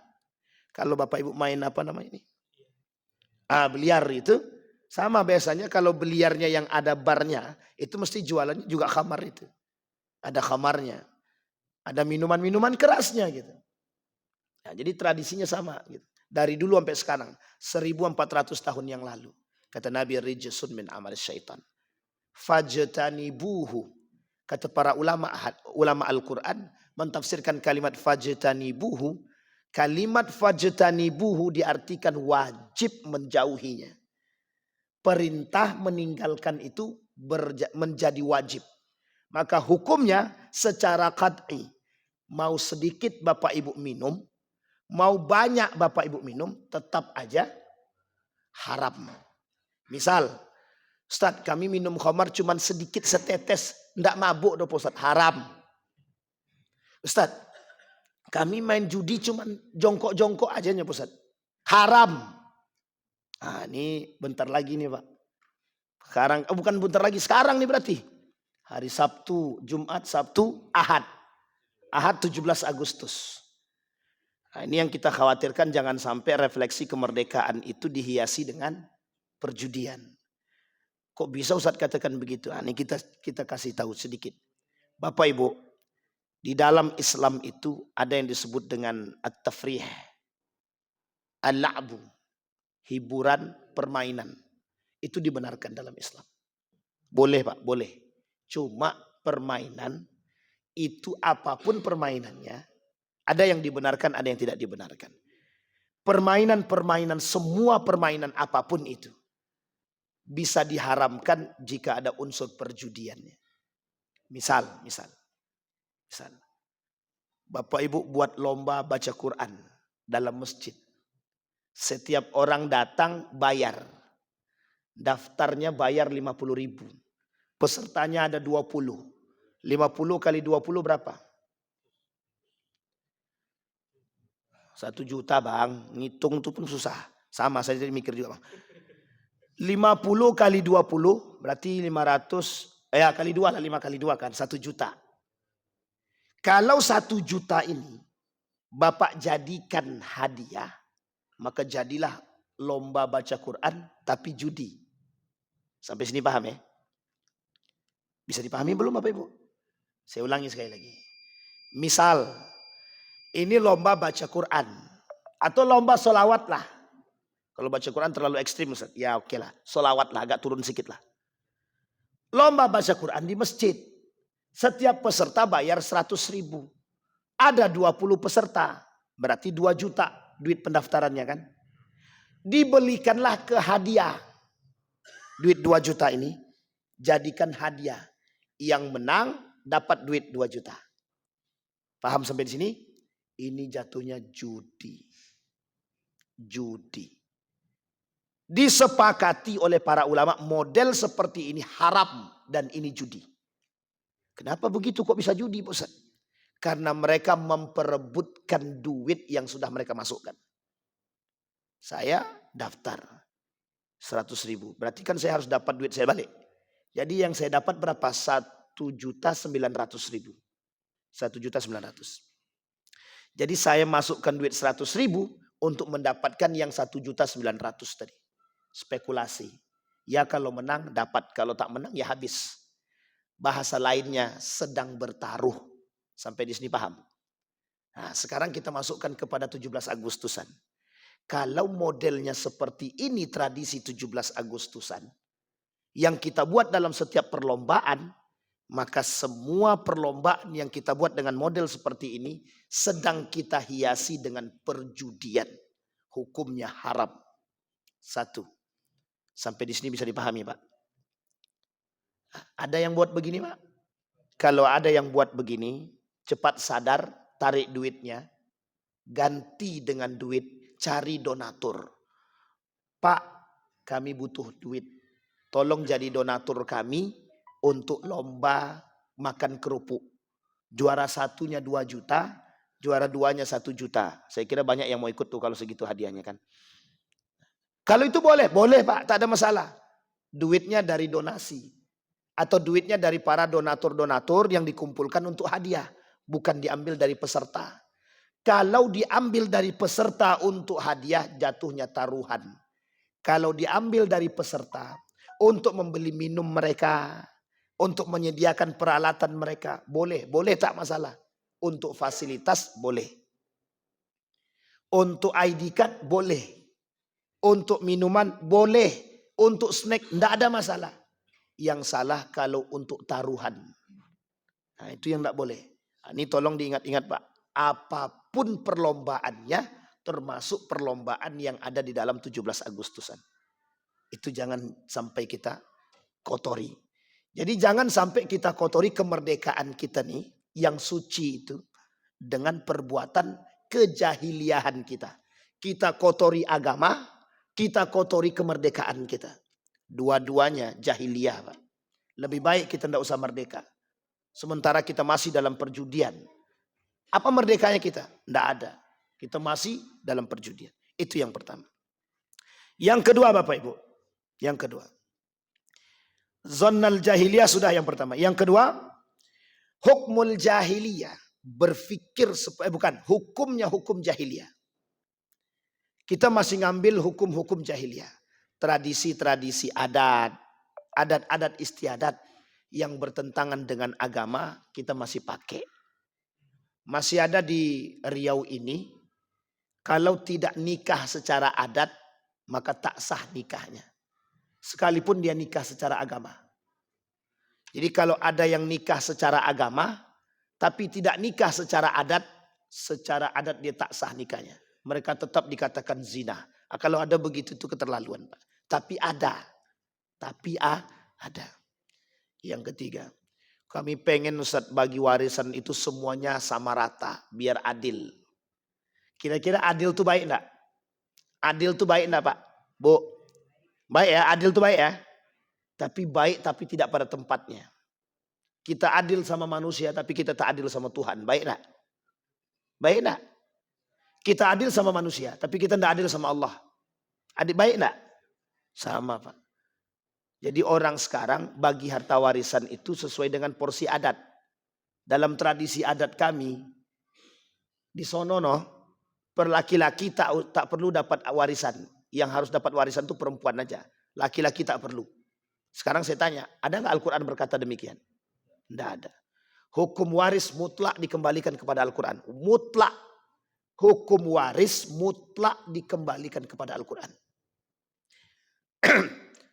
Kalau Bapak Ibu main apa namanya ini? Biliar itu. Sama biasanya kalau biliarnya yang ada barnya. Itu mesti jualannya juga khamar itu. Ada khamarnya. Ada minuman-minuman kerasnya gitu. Nah, jadi tradisinya sama gitu. Dari dulu sampai sekarang 1400 tahun yang lalu. Kata Nabi, rijsun min amal syaitan. Fajtanibuhu. Kata para ulama Al-Quran mentafsirkan kalimat fajtanibuhu. Kalimat fajtanibuhu diartikan wajib menjauhinya. Perintah meninggalkan itu menjadi wajib. Maka hukumnya secara qat'i. Mau sedikit Bapak Ibu minum, mau banyak Bapak Ibu minum, tetap aja haram. Misal, Ustaz kami minum khamar cuma sedikit setetes, enggak mabuk dong Ustaz, haram. Ustaz, kami main judi cuma jongkok-jongkok aja nya Ustaz, haram. Nah ini bentar lagi nih Pak. Sekarang, bukan bentar lagi, sekarang nih berarti. Hari Sabtu, Jumat, Sabtu, Ahad. Ahad 17 Agustus. Nah, ini yang kita khawatirkan jangan sampai refleksi kemerdekaan itu dihiasi dengan perjudian. Kok bisa Ustaz katakan begitu? Nah, ini kita kasih tahu sedikit. Bapak Ibu, di dalam Islam itu ada yang disebut dengan at-tafrih, al-la'bu, hiburan, permainan. Itu dibenarkan dalam Islam. Boleh Pak, boleh. Cuma permainan itu apapun permainannya, ada yang dibenarkan, ada yang tidak dibenarkan. Permainan-permainan, semua permainan apapun itu bisa diharamkan jika ada unsur perjudiannya. Misal. Bapak Ibu buat lomba baca Quran. dalam masjid. Setiap orang datang bayar. Daftarnya bayar 50.000. Pesertanya ada 20. 50 kali 20 berapa? 1 juta bang. Ngitung itu pun susah. Sama saya jadi mikir juga bang. 50 kali 20 berarti 500. Kali 2 lah. 5 kali 2 kan 1 juta. Kalau 1 juta ini Bapak jadikan hadiah, maka jadilah lomba baca Quran tapi judi. Sampai sini paham ya? Bisa dipahami belum Bapak Ibu? Saya ulangi sekali lagi. Misal, ini lomba baca Quran. Atau lomba solawat lah. Kalau baca Quran terlalu ekstrim Ustaz. Ya oke lah, solawat lah, agak turun sedikit lah. Lomba baca Quran di masjid. Setiap peserta bayar 100.000. Ada 20 peserta. Berarti 2 juta duit pendaftarannya kan. Dibelikanlah ke hadiah. Duit 2 juta ini jadikan hadiah. Yang menang dapat duit 2 juta. Paham sampai di sini? Ini jatuhnya judi. Judi. Disepakati oleh para ulama model seperti ini haram dan ini judi. Kenapa begitu kok bisa judi Ustaz? Karena mereka memperebutkan duit yang sudah mereka masukkan. Saya daftar 100.000. Berarti kan saya harus dapat duit saya balik. Jadi yang saya dapat berapa? 1.900.000. 1.900.000. Jadi saya masukkan duit 100.000 untuk mendapatkan yang 1.900.000 tadi. Spekulasi. Ya kalau menang dapat, kalau tak menang ya habis. Bahasa lainnya sedang bertaruh. Sampai di sini paham? Nah, sekarang kita masukkan kepada 17 Agustusan. Kalau modelnya seperti ini tradisi 17 Agustusan. Yang kita buat dalam setiap perlombaan. Maka semua perlombaan yang kita buat dengan model seperti ini. Sedang kita hiasi dengan perjudian. Hukumnya haram. 1. Sampai di sini bisa dipahami Pak. Ada yang buat begini Pak? Kalau ada yang buat begini. Cepat sadar, tarik duitnya, ganti dengan duit, cari donatur. Pak, kami butuh duit. Tolong jadi donatur kami untuk lomba makan kerupuk. Juara 1-nya 2 juta, juara 2-nya 1 juta. Saya kira banyak yang mau ikut tuh kalau segitu hadiahnya kan. Kalau itu boleh, boleh Pak, tak ada masalah. Duitnya dari donasi. Atau duitnya dari para donatur-donatur yang dikumpulkan untuk hadiah. Bukan diambil dari peserta. Kalau diambil dari peserta untuk hadiah jatuhnya taruhan. Kalau diambil dari peserta untuk membeli minum mereka. Untuk menyediakan peralatan mereka. Boleh, boleh tak masalah. Untuk fasilitas boleh. Untuk ID card boleh. Untuk minuman boleh. Untuk snack tidak ada masalah. Yang salah kalau untuk taruhan. Nah itu yang tidak boleh. Ini tolong diingat-ingat Pak. Apapun perlombaannya termasuk perlombaan yang ada di dalam 17 Agustusan. Itu jangan sampai kita kotori. Jadi jangan sampai kita kotori kemerdekaan kita nih yang suci itu dengan perbuatan kejahiliahan kita. Kita kotori agama, kita kotori kemerdekaan kita. Dua-duanya jahiliyah Pak. Lebih baik kita tidak usah merdeka. Sementara kita masih dalam perjudian. Apa merdekanya kita? Tidak ada. Kita masih dalam perjudian. Itu yang pertama. Yang kedua Bapak Ibu. Yang kedua. Zonnal jahiliyah sudah yang pertama. Yang kedua. Hukmul jahiliyah. Berfikir. Hukumnya hukum jahiliyah. Kita masih ngambil hukum-hukum jahiliyah. Tradisi-tradisi adat. Adat-adat istiadat. Yang bertentangan dengan agama kita masih pakai. Masih ada di Riau ini. Kalau tidak nikah secara adat maka tak sah nikahnya. Sekalipun dia nikah secara agama. Jadi kalau ada yang nikah secara agama tapi tidak nikah secara adat dia tak sah nikahnya. Mereka tetap dikatakan zina. Kalau ada begitu itu keterlaluan Pak. Tapi ada. Ada. Yang ketiga, kami pengen Ustaz bagi warisan itu semuanya sama rata, biar adil. Kira-kira adil tuh baik enggak? Adil tuh baik enggak Pak? Bu? Baik ya, adil tuh baik ya. Tapi baik tapi tidak pada tempatnya. Kita adil sama manusia tapi kita tak adil sama Tuhan. Baik enggak? Baik enggak? Kita adil sama manusia tapi kita tidak adil sama Allah. Adil baik enggak? Sama Pak. Jadi orang sekarang bagi harta warisan itu sesuai dengan porsi adat. Dalam tradisi adat kami di sono per laki-laki tak perlu dapat warisan. Yang harus dapat warisan itu perempuan aja. Laki-laki tak perlu. Sekarang saya tanya, ada nggak Al-Quran berkata demikian? Tidak ada. Hukum waris mutlak dikembalikan kepada Al-Quran. Mutlak. Hukum waris mutlak dikembalikan kepada Al-Quran.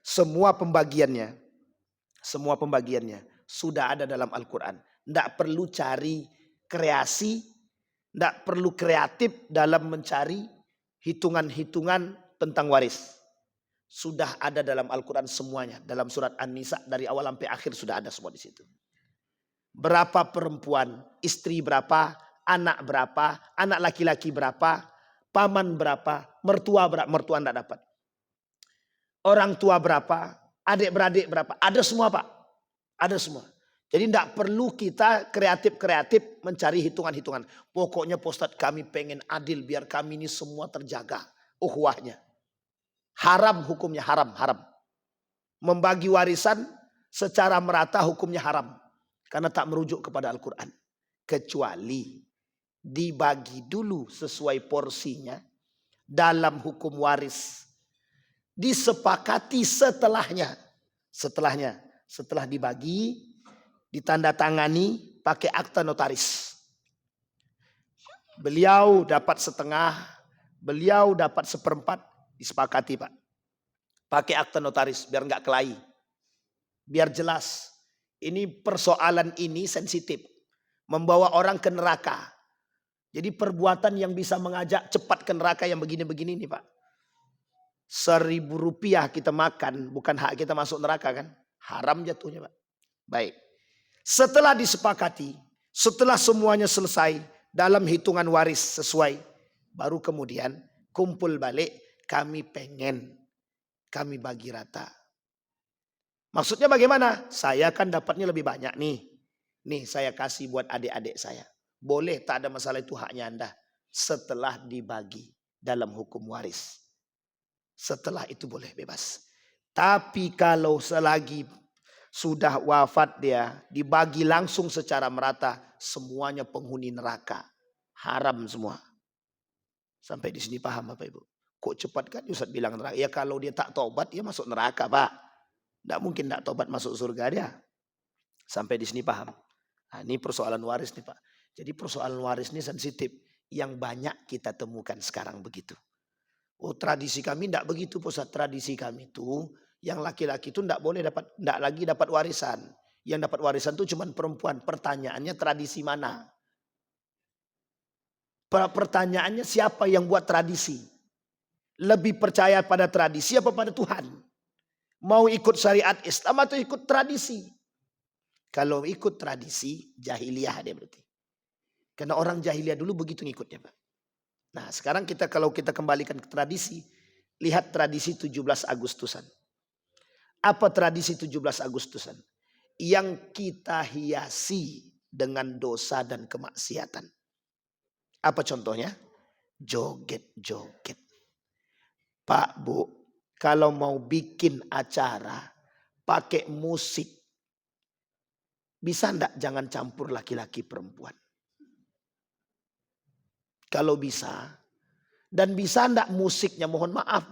Semua pembagiannya sudah ada dalam Al-Quran. Tidak perlu cari kreasi, tidak perlu kreatif dalam mencari hitungan-hitungan tentang waris. Sudah ada dalam Al-Quran semuanya. Dalam surat An-Nisa dari awal sampai akhir sudah ada semua di situ. Berapa perempuan, istri berapa, anak berapa, anak laki-laki berapa, paman berapa, mertua berapa, mertua tidak dapat. Orang tua berapa, adik-beradik berapa, ada semua Pak. Ada semua. Jadi tidak perlu kita kreatif-kreatif mencari hitungan-hitungan. Pokoknya Pak Ustadz kami pengen adil biar kami ini semua terjaga ukhuwahnya. Haram hukumnya, haram. Membagi warisan secara merata hukumnya haram. Karena tak merujuk kepada Al-Quran. Kecuali dibagi dulu sesuai porsinya dalam hukum waris. Disepakati setelahnya. Setelah dibagi, ditandatangani pakai akta notaris. Beliau dapat setengah, beliau dapat seperempat, disepakati Pak. Pakai akta notaris biar nggak kelahi. Biar jelas. Ini persoalan ini sensitif. Membawa orang ke neraka. Jadi perbuatan yang bisa mengajak cepat ke neraka yang begini-begini nih Pak. 1.000 rupiah kita makan, bukan hak kita masuk neraka kan. Haram jatuhnya Pak. Baik. Setelah disepakati, setelah semuanya selesai dalam hitungan waris sesuai. Baru kemudian kumpul balik, kami bagi rata. Maksudnya bagaimana? Saya kan dapatnya lebih banyak nih. Nih saya kasih buat adik-adik saya. Boleh, tak ada masalah, itu haknya Anda. Setelah dibagi dalam hukum waris. Setelah itu boleh bebas. Tapi kalau selagi sudah wafat dia, dibagi langsung secara merata, semuanya penghuni neraka. Haram semua. Sampai di sini paham Bapak Ibu? Kok cepat kan Ustaz bilang neraka? Ya kalau dia tak tobat, dia masuk neraka Pak. Tidak mungkin tak tobat masuk surga dia. Sampai di sini paham? Nah, ini persoalan waris nih Pak. Jadi persoalan waris ini sensitif. Yang banyak kita temukan sekarang begitu. Oh tradisi kami tidak begitu Ustaz. Tradisi kami itu yang laki-laki itu tidak lagi dapat warisan. Yang dapat warisan itu cuma perempuan. Pertanyaannya tradisi mana? Pertanyaannya siapa yang buat tradisi? Lebih percaya pada tradisi apa pada Tuhan? Mau ikut syariat Islam atau ikut tradisi? Kalau ikut tradisi, jahiliyah dia berarti. Karena orang jahiliyah dulu begitu ngikutnya Pak. Nah sekarang kalau kita kembalikan ke tradisi, lihat tradisi 17 Agustusan. Apa tradisi 17 Agustusan? Yang kita hiasi dengan dosa dan kemaksiatan. Apa contohnya? Joget-joget. Pak Bu, kalau mau bikin acara pakai musik, bisa enggak jangan campur laki-laki perempuan? Kalau bisa, dan bisa enggak musiknya, mohon maaf.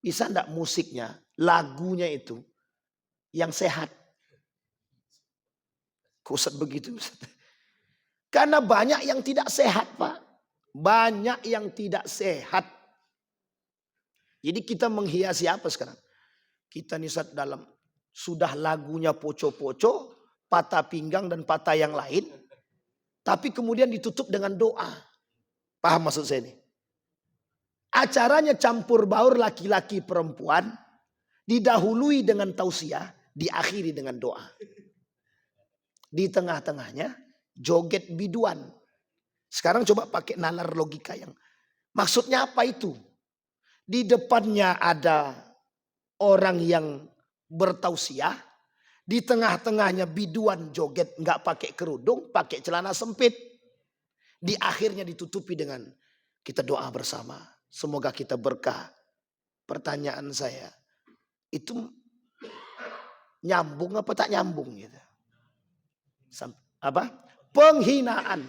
Bisa enggak musiknya, lagunya itu yang sehat? Kusat begitu. Karena banyak yang tidak sehat Pak. Banyak yang tidak sehat. Jadi kita menghiasi apa sekarang? Kita nisat dalam sudah lagunya poco-poco, patah pinggang dan patah yang lain. Tapi kemudian ditutup dengan doa. Paham maksud saya ini? Acaranya campur baur laki-laki perempuan. Didahului dengan tausiah. Diakhiri dengan doa. Di tengah-tengahnya joget biduan. Sekarang coba pakai nalar logika yang maksudnya apa itu? Di depannya ada orang yang bertausiah, di tengah-tengahnya biduan joget nggak pakai kerudung, pakai celana sempit. Di akhirnya ditutupi dengan kita doa bersama. Semoga kita berkah. Pertanyaan saya, itu nyambung apa tak nyambung gitu? Apa? Penghinaan.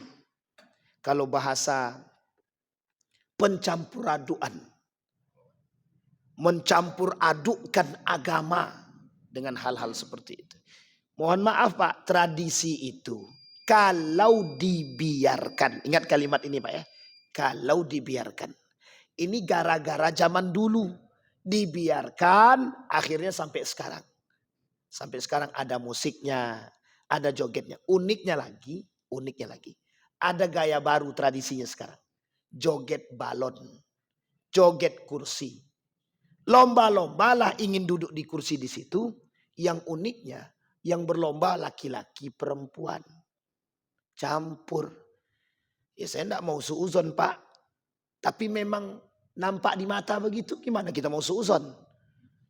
Kalau bahasa pencampuran, mencampur adukkan agama dengan hal-hal seperti itu. Mohon maaf Pak, tradisi itu kalau dibiarkan, ingat kalimat ini Pak ya, kalau dibiarkan. Ini gara-gara zaman dulu dibiarkan, akhirnya sampai sekarang. Sampai sekarang ada musiknya, ada jogetnya. Uniknya lagi, ada gaya baru tradisinya sekarang. Joget balon, joget kursi. Lomba-lombalah ingin duduk di kursi di situ. Yang uniknya, yang berlomba laki-laki perempuan. Campur. Ya saya enggak mau suuzon Pak. Tapi memang nampak di mata begitu. Gimana kita mau suuzon?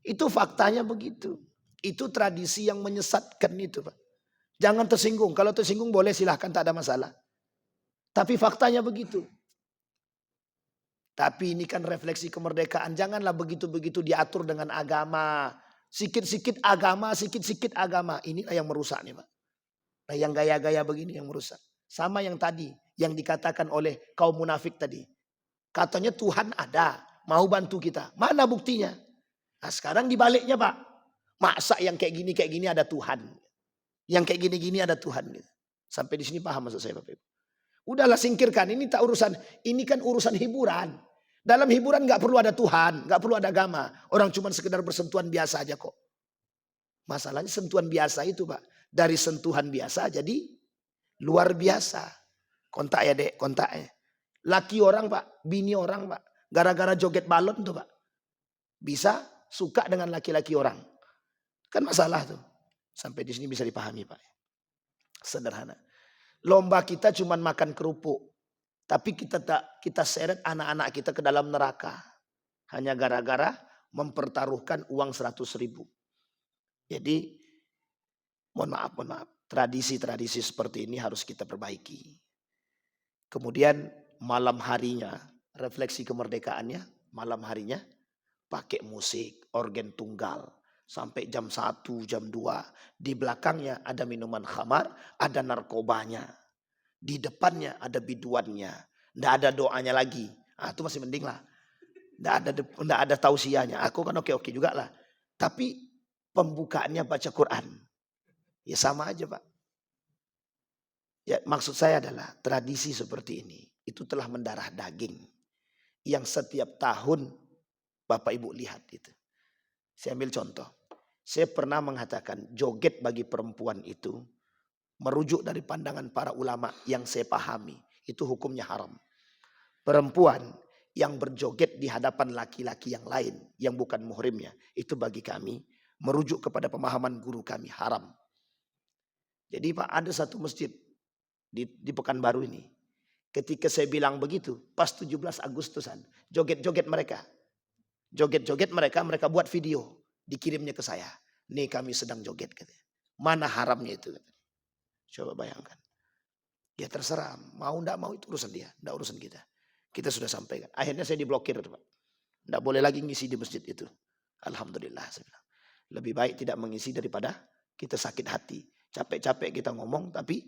Itu faktanya begitu. Itu tradisi yang menyesatkan itu Pak. Jangan tersinggung. Kalau tersinggung boleh silahkan, tak ada masalah. Tapi faktanya begitu. Tapi ini kan refleksi kemerdekaan. Janganlah begitu-begitu diatur dengan agama. Sikit-sikit agama, sikit-sikit agama. Inilah yang merusak nih Pak. Nah yang gaya-gaya begini yang merusak. Sama yang tadi, yang dikatakan oleh kaum munafik tadi. Katanya Tuhan ada, mau bantu kita. Mana buktinya? Nah sekarang dibaliknya Pak. Masa yang kayak gini ada Tuhan. Yang kayak gini-gini ada Tuhan. Sampai di sini paham maksud saya Bapak Ibu. Udahlah singkirkan, ini tak urusan, ini kan urusan hiburan. Dalam hiburan nggak perlu ada Tuhan, nggak perlu ada agama. Orang cuma sekedar bersentuhan biasa aja kok. Masalahnya sentuhan biasa itu Pak. Dari sentuhan biasa jadi luar biasa. Kontak ya dek, kontak ya. Laki orang Pak, bini orang Pak. Gara-gara joget balon tuh Pak. Bisa suka dengan laki-laki orang. Kan masalah tuh. Sampai di sini bisa dipahami Pak. Sederhana. Lomba kita cuma makan kerupuk. Tapi kita seret anak-anak kita ke dalam neraka. Hanya gara-gara mempertaruhkan uang 100.000. Jadi mohon maaf. Tradisi-tradisi seperti ini harus kita perbaiki. Kemudian malam harinya, refleksi kemerdekaannya, malam harinya pakai musik, organ tunggal. Sampai jam 1, jam 2. Di belakangnya ada minuman khamar, ada narkobanya. Di depannya ada biduannya. Nggak ada doanya lagi. Nah, itu masih mending lah. Nggak ada tausiahnya. Aku kan oke-oke juga lah. Tapi pembukaannya baca Quran. Ya sama aja Pak. Ya, maksud saya adalah tradisi seperti ini. Itu telah mendarah daging. Yang setiap tahun Bapak Ibu lihat itu. Saya ambil contoh. Saya pernah mengatakan joget bagi perempuan itu. Merujuk dari pandangan para ulama yang saya pahami. Itu hukumnya haram. Perempuan yang berjoget di hadapan laki-laki yang lain. Yang bukan muhrimnya. Itu bagi kami. Merujuk kepada pemahaman guru kami. Haram. Jadi Pak ada satu masjid. Di Pekanbaru ini. Ketika saya bilang begitu. Pas 17 Agustusan. Joget-joget mereka. Joget-joget mereka buat video. Dikirimnya ke saya. Nih kami sedang joget. Katanya. Mana haramnya itu? Coba bayangkan. Ya terserah. Mau enggak mau itu urusan dia. Enggak urusan kita. Kita sudah sampaikan. Akhirnya saya diblokir. Pak. Enggak boleh lagi ngisi di masjid itu. Alhamdulillah. Saya bilang. Lebih baik tidak mengisi daripada kita sakit hati. Capek-capek kita ngomong tapi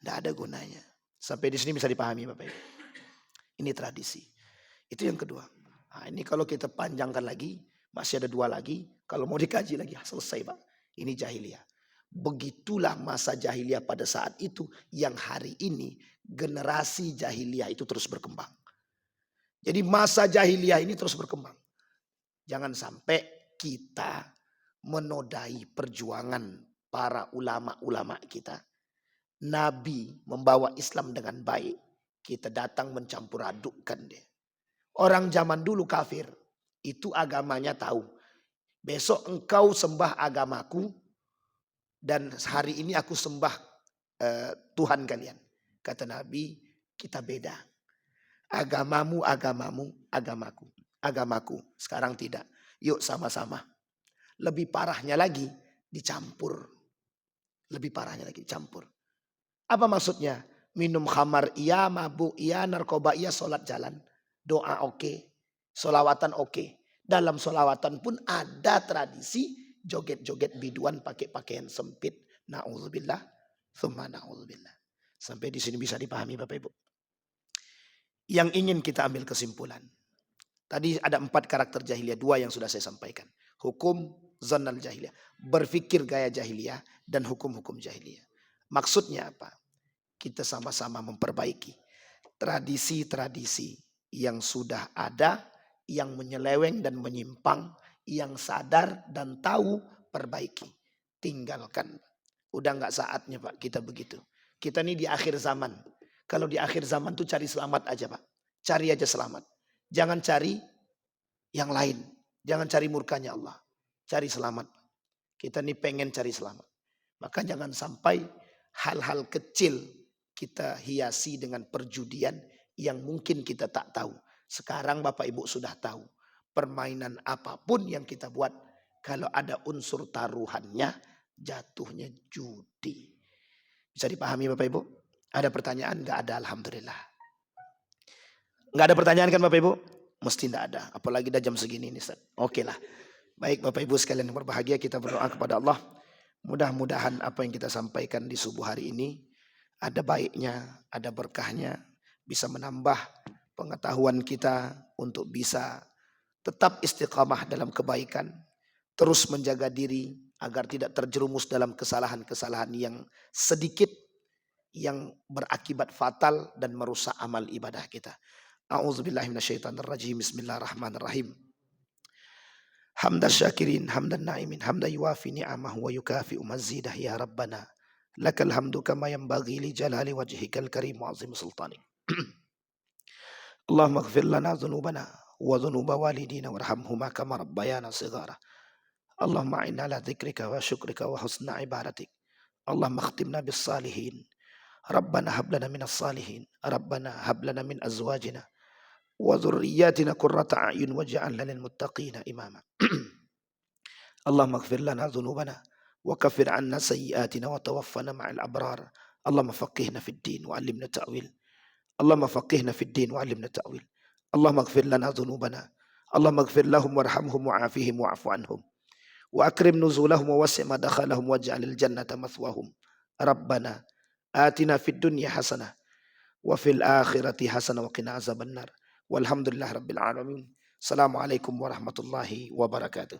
enggak ada gunanya. Sampai di sini bisa dipahami Bapak Ibu. Ini tradisi. Itu yang kedua. Nah, ini kalau kita panjangkan lagi. Masih ada 2 lagi. Kalau mau dikaji lagi. Selesai Pak. Ini jahiliyah. Begitulah masa jahiliyah pada saat itu yang hari ini generasi jahiliyah itu terus berkembang. Jadi masa jahiliyah ini terus berkembang. Jangan sampai kita menodai perjuangan para ulama-ulama kita. Nabi membawa Islam dengan baik. Kita datang mencampur adukkan dia. Orang zaman dulu kafir. Itu agamanya tahu. Besok engkau sembah agamaku. Dan hari ini aku sembah Tuhan kalian. Kata Nabi, Kita beda. Agamamu, agamamu, agamaku. Agamaku. Sekarang tidak. Yuk sama-sama. Lebih parahnya lagi dicampur. Lebih parahnya lagi dicampur. Apa maksudnya? Minum khamar iya, mabuk iya, narkoba iya, sholat jalan. Doa oke. Solawatan oke. Dalam solawatan pun ada tradisi joget-joget biduan pakai pakaian sempit. Na'udzubillah. Thumma na'udzubillah. Sampai di sini bisa dipahami Bapak Ibu. Yang ingin kita ambil kesimpulan. Tadi ada 4 karakter jahiliyah. 2 yang sudah saya sampaikan. Hukum zannal jahiliyah. Berpikir gaya jahiliyah dan hukum-hukum jahiliyah. Maksudnya apa? Kita sama-sama memperbaiki tradisi-tradisi yang sudah ada, yang menyeleweng dan menyimpang, yang sadar dan tahu, perbaiki. Tinggalkan. Udah nggak saatnya Pak kita begitu. Kita ini di akhir zaman. Kalau di akhir zaman tuh cari selamat aja Pak. Cari aja selamat. Jangan cari yang lain. Jangan cari murkanya Allah. Cari selamat. Kita ini pengen cari selamat. Maka jangan sampai hal-hal kecil kita hiasi dengan perjudian yang mungkin kita tak tahu. Sekarang Bapak Ibu sudah tahu. Permainan apapun yang kita buat, kalau ada unsur taruhannya, jatuhnya judi. Bisa dipahami Bapak Ibu? Ada pertanyaan? Gak ada, alhamdulillah. Gak ada pertanyaan kan Bapak Ibu? Mesti tidak ada. Apalagi dah jam segini nih Ustaz. Oke lah. Baik Bapak Ibu sekalian yang berbahagia, kita berdoa kepada Allah. Mudah-mudahan apa yang kita sampaikan di subuh hari ini ada baiknya, ada berkahnya, bisa menambah pengetahuan kita untuk bisa tetap istiqamah dalam kebaikan, terus menjaga diri agar tidak terjerumus dalam kesalahan-kesalahan yang sedikit yang berakibat fatal dan merusak amal ibadah kita. A'udzubillahi minasyaitonirrajim. Bismillahirrahmanirrahim. Hamdan syakirin, hamdan na'imin, hamdan yuafi ni'amahu wa yukafi'u mazidah ya Rabbana. Lakal hamdu kama yanbaghi li jalali wajhikal karim wa azim sultanik. Allahumma ighfir lana dhunubana wa dhunuba walidina warhamhuma kama rabbayana shighara. Allahumma a'inna ala dzikrika wa syukrika wa husna ibadatik. Allahumma khtimna bis salihin. Rabbana hab lana minas salihin. Rabbana hab lana min azwajina wa dhurriyyatina qurrata a'yun waj'alna lil muttaqina imama. Allahumma ighfir lana dhunubana wa kaffir 'anna sayyi'atina wa tawaffana ma'al abrar. Allahumma faqihna fid din wa 'allimna ta'wil. Allahumma faqihna fid din wa 'allimna ta'wil. Allahumma ighfir lana dhunubana. Allahumma ighfir lahum warhamhum wa'afihim wa'fu 'anhum. Wa akrim nuzulahum wa wasi' madkhalahum waj'alil jannata mathwahum. Rabbana atina fid dunya hasanah wa fil akhirati hasanah wa qina azabannar. Walhamdulillah rabbil alamin. Assalamualaikum warahmatullahi wabarakatuh.